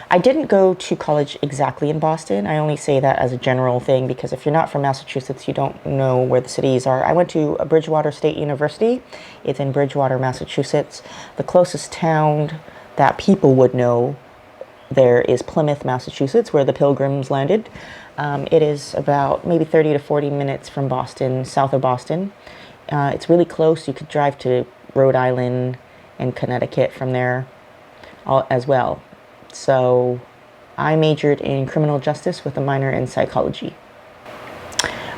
I didn't go to college exactly in Boston. I only say that as a general thing because if you're not from Massachusetts, you don't know where the cities are. I went to Bridgewater State University. It's in Bridgewater, Massachusetts. The closest town that people would know there is Plymouth, Massachusetts, where the Pilgrims landed. It is about maybe 30 to 40 minutes from Boston, south of Boston. It's really close. You could drive to Rhode Island and Connecticut from there as well. So I majored in criminal justice with a minor in psychology.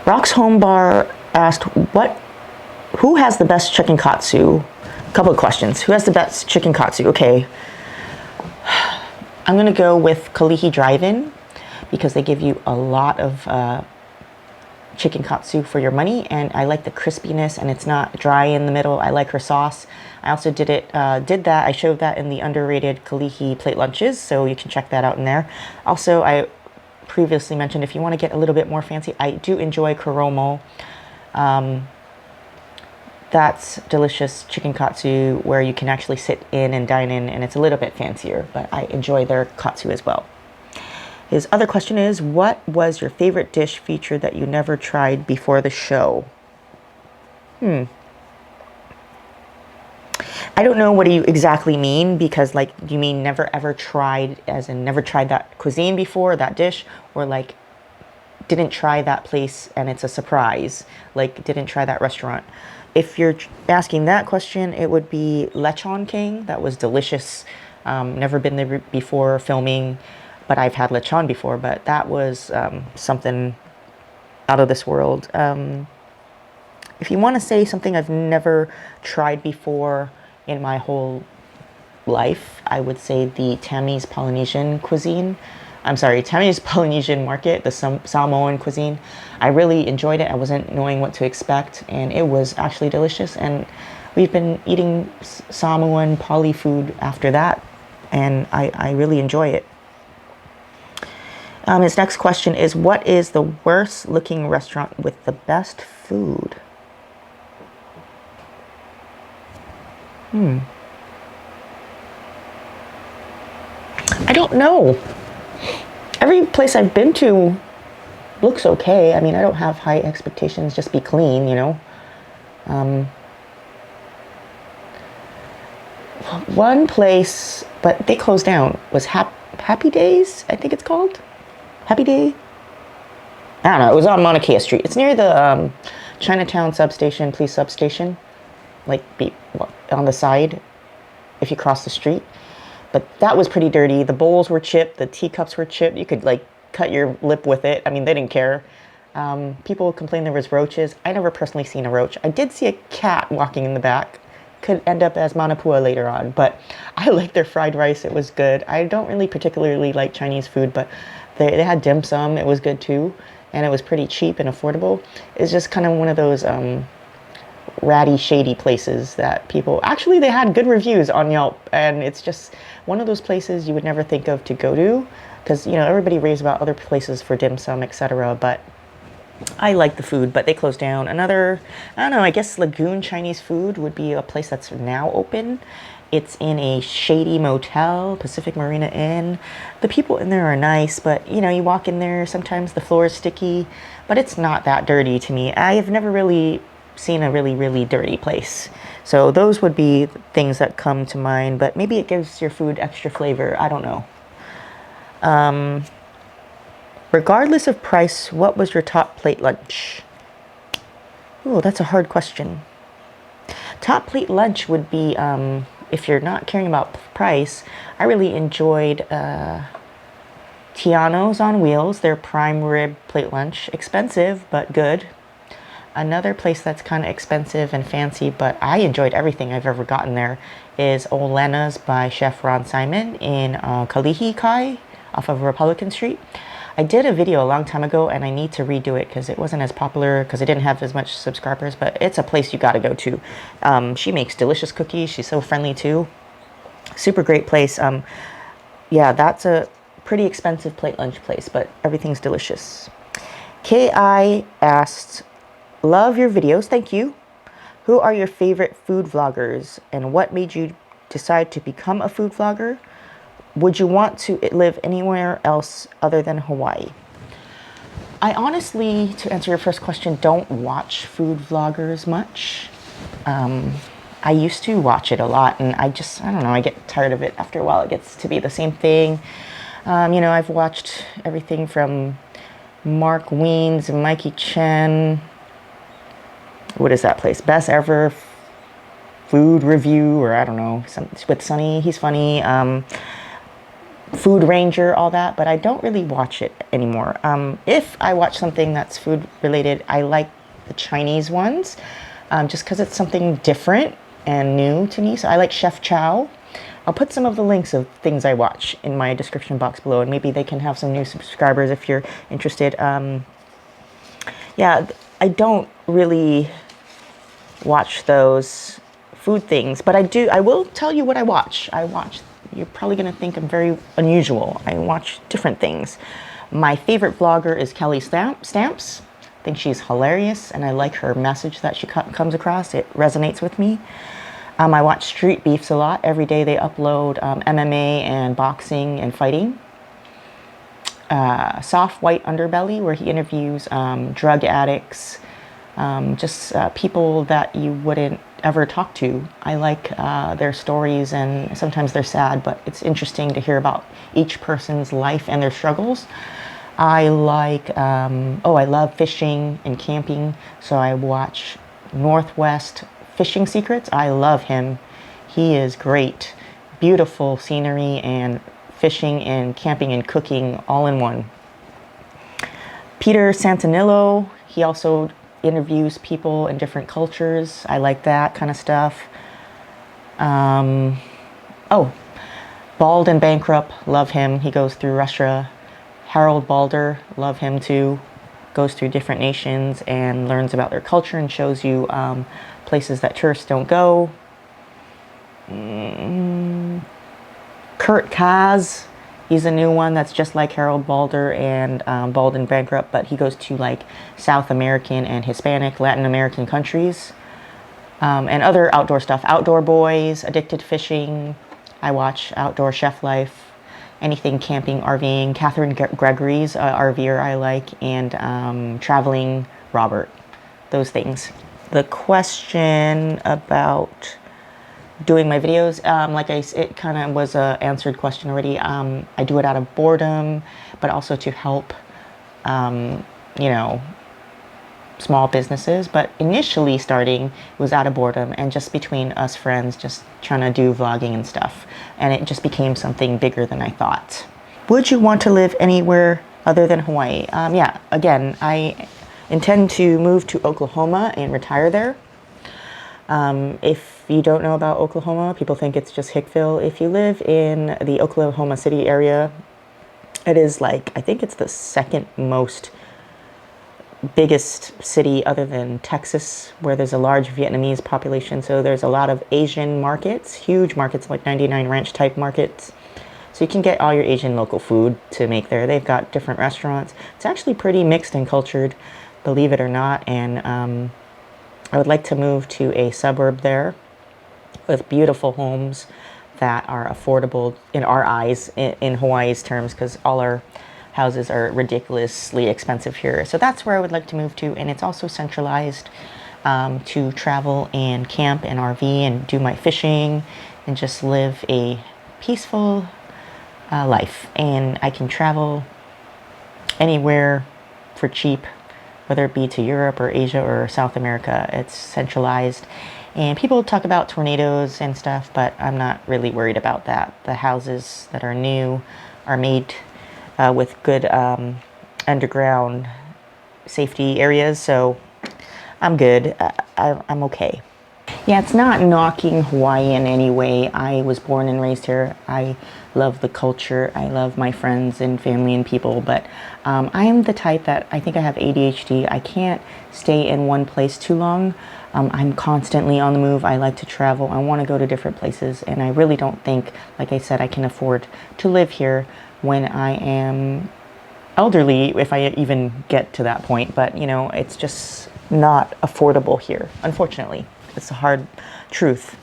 Rock's Home Bar asked, who has the best chicken katsu? A couple of questions. Who has the best chicken katsu? Okay. I'm going to go with Kalihi Drive-In because they give you a lot of chicken katsu for your money, and I like the crispiness and it's not dry in the middle. I like her sauce. I also I showed that in the underrated Kalihi plate lunches, so you can check that out in there. Also, I previously mentioned if you want to get a little bit more fancy, I do enjoy Kuromo. That's delicious chicken katsu where you can actually sit in and dine in, and it's a little bit fancier, but I enjoy their katsu as well. His other question is, what was your favorite dish featured that you never tried before the show? I don't know what you exactly mean, because like, do you mean never ever tried as in never tried that cuisine before, that dish, or like didn't try that place and it's a surprise, like didn't try that restaurant? If you're asking that question, it would be Lechon King. That was delicious. Never been there before filming, but I've had lechon before, but that was something out of this world. If you want to say something I've never tried before in my whole life, I would say the Tammy's Polynesian cuisine. I'm sorry, Tammy's Polynesian Market, the Samoan cuisine. I really enjoyed it. I wasn't knowing what to expect, and it was actually delicious. And we've been eating Samoan poly food after that, and I really enjoy it. His next question is, what is the worst looking restaurant with the best food? I don't know. Every place I've been to looks okay. I mean, I don't have high expectations, just be clean, you know. One place, but they closed down, was Happy Days, I think it's called. Happy Day? I don't know. It was on Mauna Kea Street. It's near the Chinatown substation, police substation, like on the side if you cross the street. But that was pretty dirty. The bowls were chipped, the teacups were chipped. You could like cut your lip with it. I mean, they didn't care. People complained there was roaches. I never personally seen a roach. I did see a cat walking in the back. Could end up as Manapua later on, but I liked their fried rice. It was good. I don't really particularly like Chinese food, but they had dim sum. It was good too, and it was pretty cheap and affordable. It's just kind of one of those ratty, shady places that people... Actually, they had good reviews on Yelp, and it's just one of those places you would never think of to go to, because, you know, everybody raves about other places for dim sum, etc., but I like the food, but they closed down. Another, I don't know, I guess Lagoon Chinese Food would be a place that's now open. It's in a shady motel, Pacific Marina Inn. The people in there are nice, but, you know, you walk in there, sometimes the floor is sticky, but it's not that dirty to me. I have never really seen a really, really dirty place. So those would be things that come to mind, but maybe it gives your food extra flavor. I don't know. Regardless of price, what was your top plate lunch? Oh, that's a hard question. Top plate lunch would be, if you're not caring about price, I really enjoyed Tiano's on Wheels, their prime rib plate lunch. Expensive, but good. Another place that's kind of expensive and fancy, but I enjoyed everything I've ever gotten there, is Old Lena's by Chef Ron Simon in Kalihi Kai off of Republican Street. I did a video a long time ago, and I need to redo it because it wasn't as popular because it didn't have as much subscribers, but it's a place you got to go to. She makes delicious cookies. She's so friendly too. Super great place. Yeah, that's a pretty expensive plate lunch place, but everything's delicious. Ki asked, love your videos. Thank you. Who are your favorite food vloggers, and what made you decide to become a food vlogger? Would you want to live anywhere else other than Hawaii? I honestly, to answer your first question, don't watch food vloggers much. I used to watch it a lot, and I don't know, I get tired of it after a while. It gets to be the same thing. You know, I've watched everything from Mark Wiens and Mikey Chen. What is that place? Best Ever Food Review, or I don't know, with Sunny. He's funny. Food Ranger, all that, but I don't really watch it anymore. If I watch something that's food related, I like the Chinese ones, just because it's something different and new to me. So I like Chef Chow. I'll put some of the links of things I watch in my description box below, and maybe they can have some new subscribers if you're interested. Yeah, I don't really watch those food things, but I will tell you what I watch. You're probably going to think I'm very unusual. I watch different things. My favorite vlogger is Kelly Stamps. I think she's hilarious, and I like her message that she comes across. It resonates with me. I watch Street Beefs a lot. Every day they upload MMA and boxing and fighting. Soft White Underbelly, where he interviews drug addicts, just people that you wouldn't ever talk to. I like their stories, and sometimes they're sad, but it's interesting to hear about each person's life and their struggles. I like, I love fishing and camping, so I watch Northwest Fishing Secrets. I love him. He is great. Beautiful scenery and fishing and camping and cooking all in one. Peter Santanillo, he also interviews people in different cultures. I like that kind of stuff. Bald and Bankrupt, love him. He goes through Russia. Harold Balder, love him too. Goes through different nations and learns about their culture and shows you places that tourists don't go. Kurt Kaz, he's a new one that's just like Harold Balder and Bald and Bankrupt, but he goes to like South American and Hispanic, Latin American countries, and other outdoor stuff. Outdoor Boys, Addicted Fishing. I watch Outdoor Chef Life, anything camping, RVing. Catherine Gregory's RVer I like, and Traveling Robert. Those things. The question about doing my videos, it kind of was a answered question already. I do it out of boredom, but also to help, small businesses, but initially starting was out of boredom and just between us friends, just trying to do vlogging and stuff. And it just became something bigger than I thought. Would you want to live anywhere other than Hawaii? Yeah, again, I intend to move to Oklahoma and retire there. If you don't know about Oklahoma, people think it's just Hickville. If you live in the Oklahoma City area, it is like, I think it's the second most biggest city other than Texas, where there's a large Vietnamese population. So there's a lot of Asian markets, huge markets, like 99 Ranch type markets. So you can get all your Asian local food to make there. They've got different restaurants. It's actually pretty mixed and cultured, believe it or not. And I would like to move to a suburb there with beautiful homes that are affordable in our eyes, in Hawaii's terms, because all our houses are ridiculously expensive here. So that's where I would like to move to, and it's also centralized to travel and camp and RV and do my fishing and just live a peaceful life. And I can travel anywhere for cheap, whether it be to Europe or Asia or South America. It's centralized. And people talk about tornadoes and stuff, but I'm not really worried about that. The houses that are new are made with good underground safety areas, so I'm good. I'm okay. Yeah, it's not knocking Hawaii in any way. I was born and raised here. I love the culture. I love my friends and family and people, but I am the type that I think I have ADHD. I can't stay in one place too long. I'm constantly on the move. I like to travel. I want to go to different places, and I really don't think, like I said, I can afford to live here when I am elderly, if I even get to that point. But, you know, it's just not affordable here, unfortunately. It's a hard truth.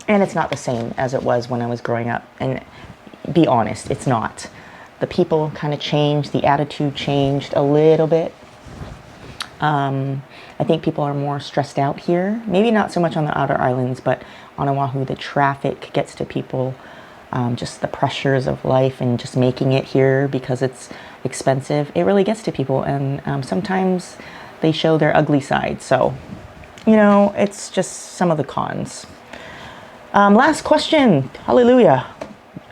And it's not the same as it was when I was growing up. And be honest, it's not. The people kind of changed. The attitude changed a little bit. I think people are more stressed out here. Maybe not so much on the outer islands, but on Oahu, the traffic gets to people. Just the pressures of life and just making it here because it's expensive. It really gets to people. And sometimes they show their ugly side. So, you know, it's just some of the cons. Last question. Hallelujah.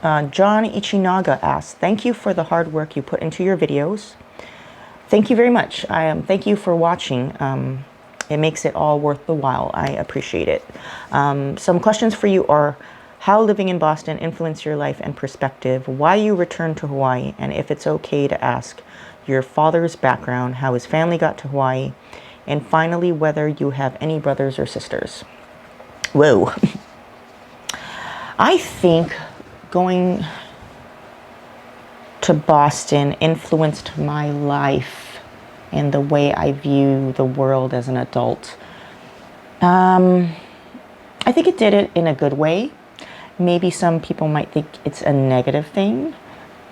John Ichinaga asks, thank you for the hard work you put into your videos. Thank you very much. Thank you for watching. It makes it all worth the while. I appreciate it. Some questions for you are, how living in Boston influenced your life and perspective, why you returned to Hawaii, and if it's okay to ask your father's background, how his family got to Hawaii, and finally, whether you have any brothers or sisters. Whoa. I think going to Boston influenced my life and the way I view the world as an adult. I think it did it in a good way. Maybe some people might think it's a negative thing,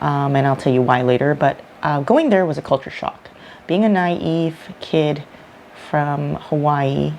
and I'll tell you why later, but going there was a culture shock. Being a naive kid from Hawaii,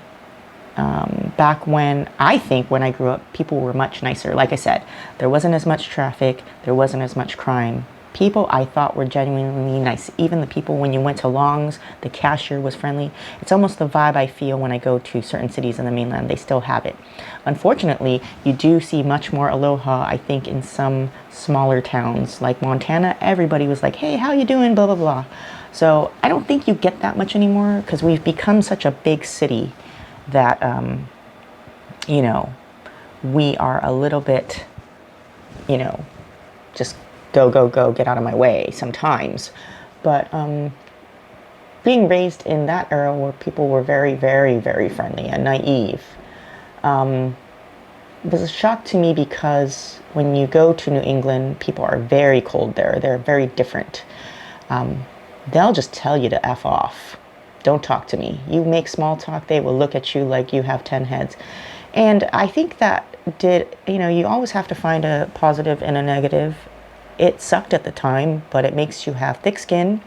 back when, I think when I grew up, people were much nicer. Like I said, there wasn't as much traffic, there wasn't as much crime. People I thought were genuinely nice. Even the people when you went to Long's, the cashier was friendly. It's almost the vibe I feel when I go to certain cities in the mainland. They still have it. Unfortunately, you do see much more aloha, I think, in some smaller towns. Like Montana, everybody was like, hey, how you doing, blah, blah, blah. So I don't think you get that much anymore because we've become such a big city that, you know, we are a little bit, you know, just go, go, go, get out of my way sometimes. But being raised in that era where people were very, very, very friendly and naive was a shock to me because when you go to New England, people are very cold there. They're very different. They'll just tell you to F off. Don't talk to me. You make small talk, they will look at you like you have 10 heads. And I think that you know, you always have to find a positive and a negative. It sucked at the time, but it makes you have thick skin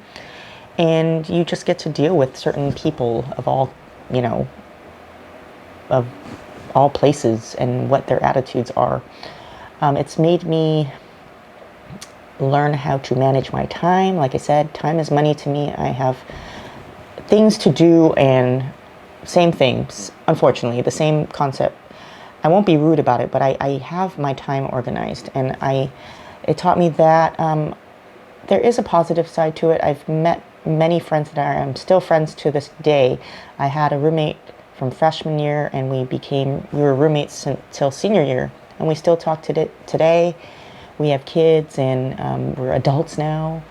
and you just get to deal with certain people of all, you know, of all places and what their attitudes are. It's made me learn how to manage my time. Like I said, time is money to me. I have things to do and same things, unfortunately, the same concept. I won't be rude about it, but I have my time organized, and it taught me that there is a positive side to it. I've met many friends that I'm still friends to this day. I had a roommate from freshman year, and we were roommates until senior year, and we still talk today. We have kids, and we're adults now.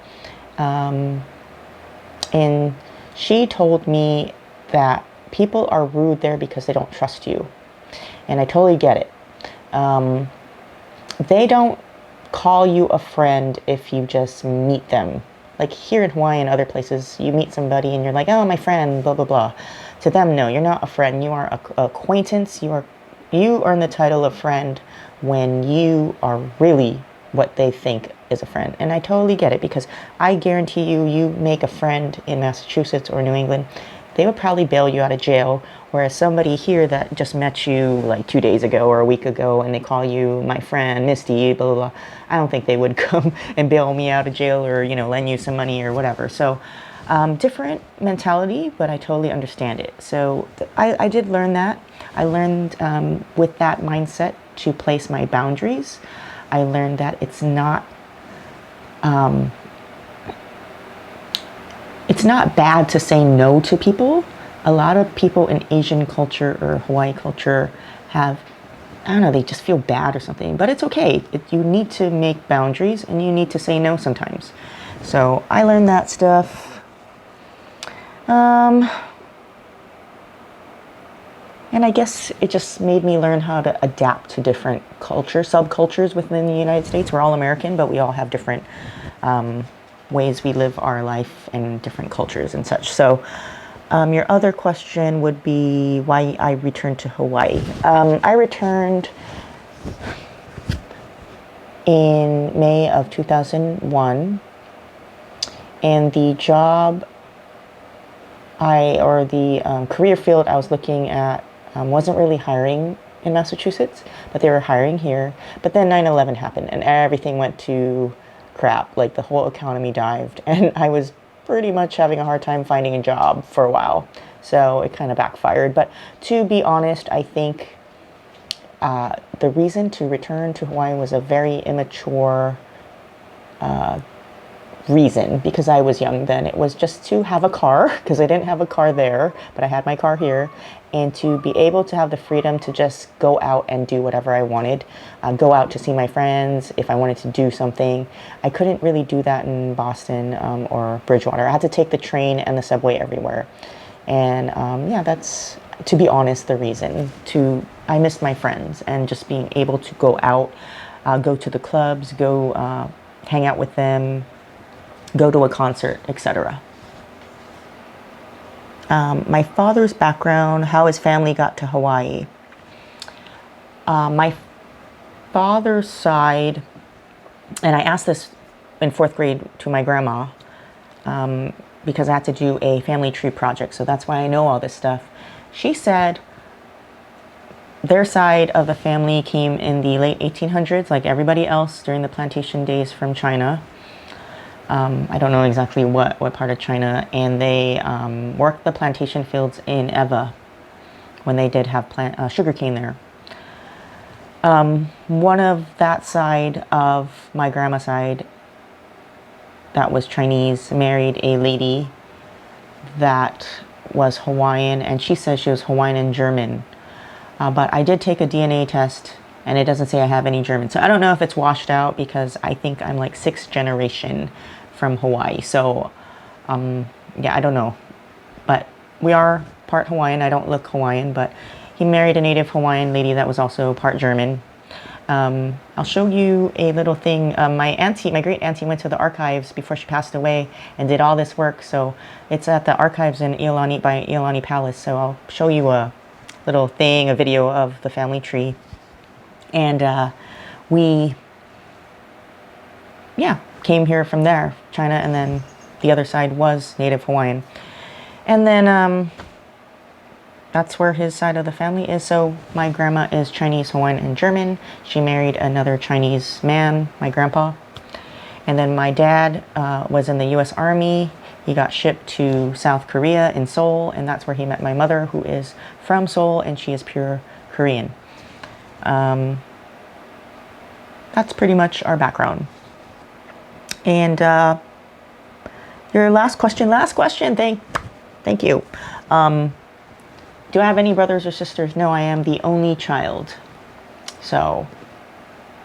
And she told me that people are rude there because they don't trust you. And I totally get it. They don't call you a friend if you just meet them. Like here in Hawaii and other places, you meet somebody and you're like, oh, my friend, blah, blah, blah. To them, no, you're not a friend. You are an acquaintance. You earn the title of friend when you are really what they think is a friend. And I totally get it, because I guarantee you make a friend in Massachusetts or New England, they would probably bail you out of jail. Whereas somebody here that just met you like 2 days ago or a week ago and they call you my friend, Misty, blah, blah, blah, I don't think they would come and bail me out of jail or, lend you some money or whatever. So different mentality, but I totally understand it. So I did learn that. I learned with that mindset to place my boundaries. I learned that it's not bad to say no to people. A lot of people in Asian culture or Hawaii culture have, I don't know, they just feel bad or something. But it's okay. You need to make boundaries, and you need to say no sometimes. So I learned that stuff. And I guess it just made me learn how to adapt to different subcultures within the United States. We're all American, but we all have different ways we live our life and different cultures and such. So your other question would be why I returned to Hawaii. I returned in May of 2001, and the job the career field I was looking at wasn't really hiring in Massachusetts, but they were hiring here. But then 9/11 happened and everything went to crap. Like the whole economy dived, and I was pretty much having a hard time finding a job for a while. So it kind of backfired. But to be honest, I think the reason to return to Hawaii was a very immature reason, because I was young then. It was just to have a car, because I didn't have a car there, but I had my car here, and to be able to have the freedom to just go out and do whatever I wanted. Go out to see my friends if I wanted to do something. I couldn't really do that in Boston or Bridgewater. I had to take the train and the subway everywhere. And that's, to be honest, the reason. I missed my friends, and just being able to go out, go to the clubs, go hang out with them, go to a concert, etc. My father's background, how his family got to Hawaii. My father's side, and I asked this in 4th grade to my grandma, because I had to do a family tree project, so that's why I know all this stuff. She said their side of the family came in the late 1800s, like everybody else, during the plantation days from China. I don't know exactly what part of China, and they worked the plantation fields in Eva when they did have sugarcane there. One of that side of my grandma's side that was Chinese married a lady that was Hawaiian, and she says she was Hawaiian and German. But I did take a DNA test, and it doesn't say I have any German. So I don't know if it's washed out, because I think I'm like 6th generation from Hawaii. So, I don't know. But we are part Hawaiian. I don't look Hawaiian, but he married a native Hawaiian lady that was also part German. I'll show you a little thing. My great auntie went to the archives before she passed away and did all this work. So it's at the archives in Iolani by Iolani Palace. So I'll show you a little thing, a video of the family tree. And we came here from there, China, and then the other side was native Hawaiian. And then that's where his side of the family is. So my grandma is Chinese, Hawaiian, and German. She married another Chinese man, my grandpa. And then my dad was in the U.S. Army. He got shipped to South Korea in Seoul, and that's where he met my mother, who is from Seoul, and she is pure Korean. That's pretty much our background. And your last question, thank you. Do I have any brothers or sisters? No, I am the only child. So,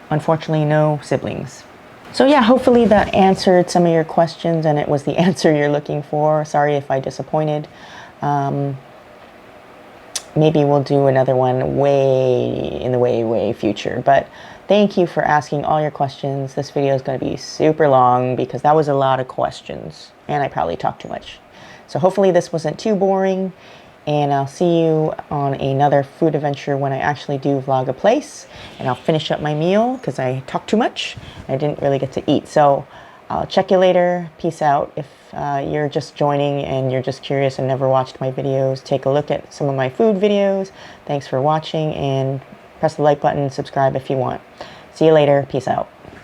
unfortunately, no siblings. So yeah, hopefully that answered some of your questions and it was the answer you're looking for. Sorry if I disappointed. Maybe we'll do another one way in the way future. But thank you for asking all your questions. This video is going to be super long because that was a lot of questions and I probably talked too much. So hopefully this wasn't too boring. And I'll see you on another food adventure when I actually do vlog a place. And I'll finish up my meal because I talked too much. I didn't really get to eat. So I'll check you later. Peace out. If you're just joining and you're just curious and never watched my videos, take a look at some of my food videos. Thanks for watching and press the like button, subscribe if you want. See you later. Peace out.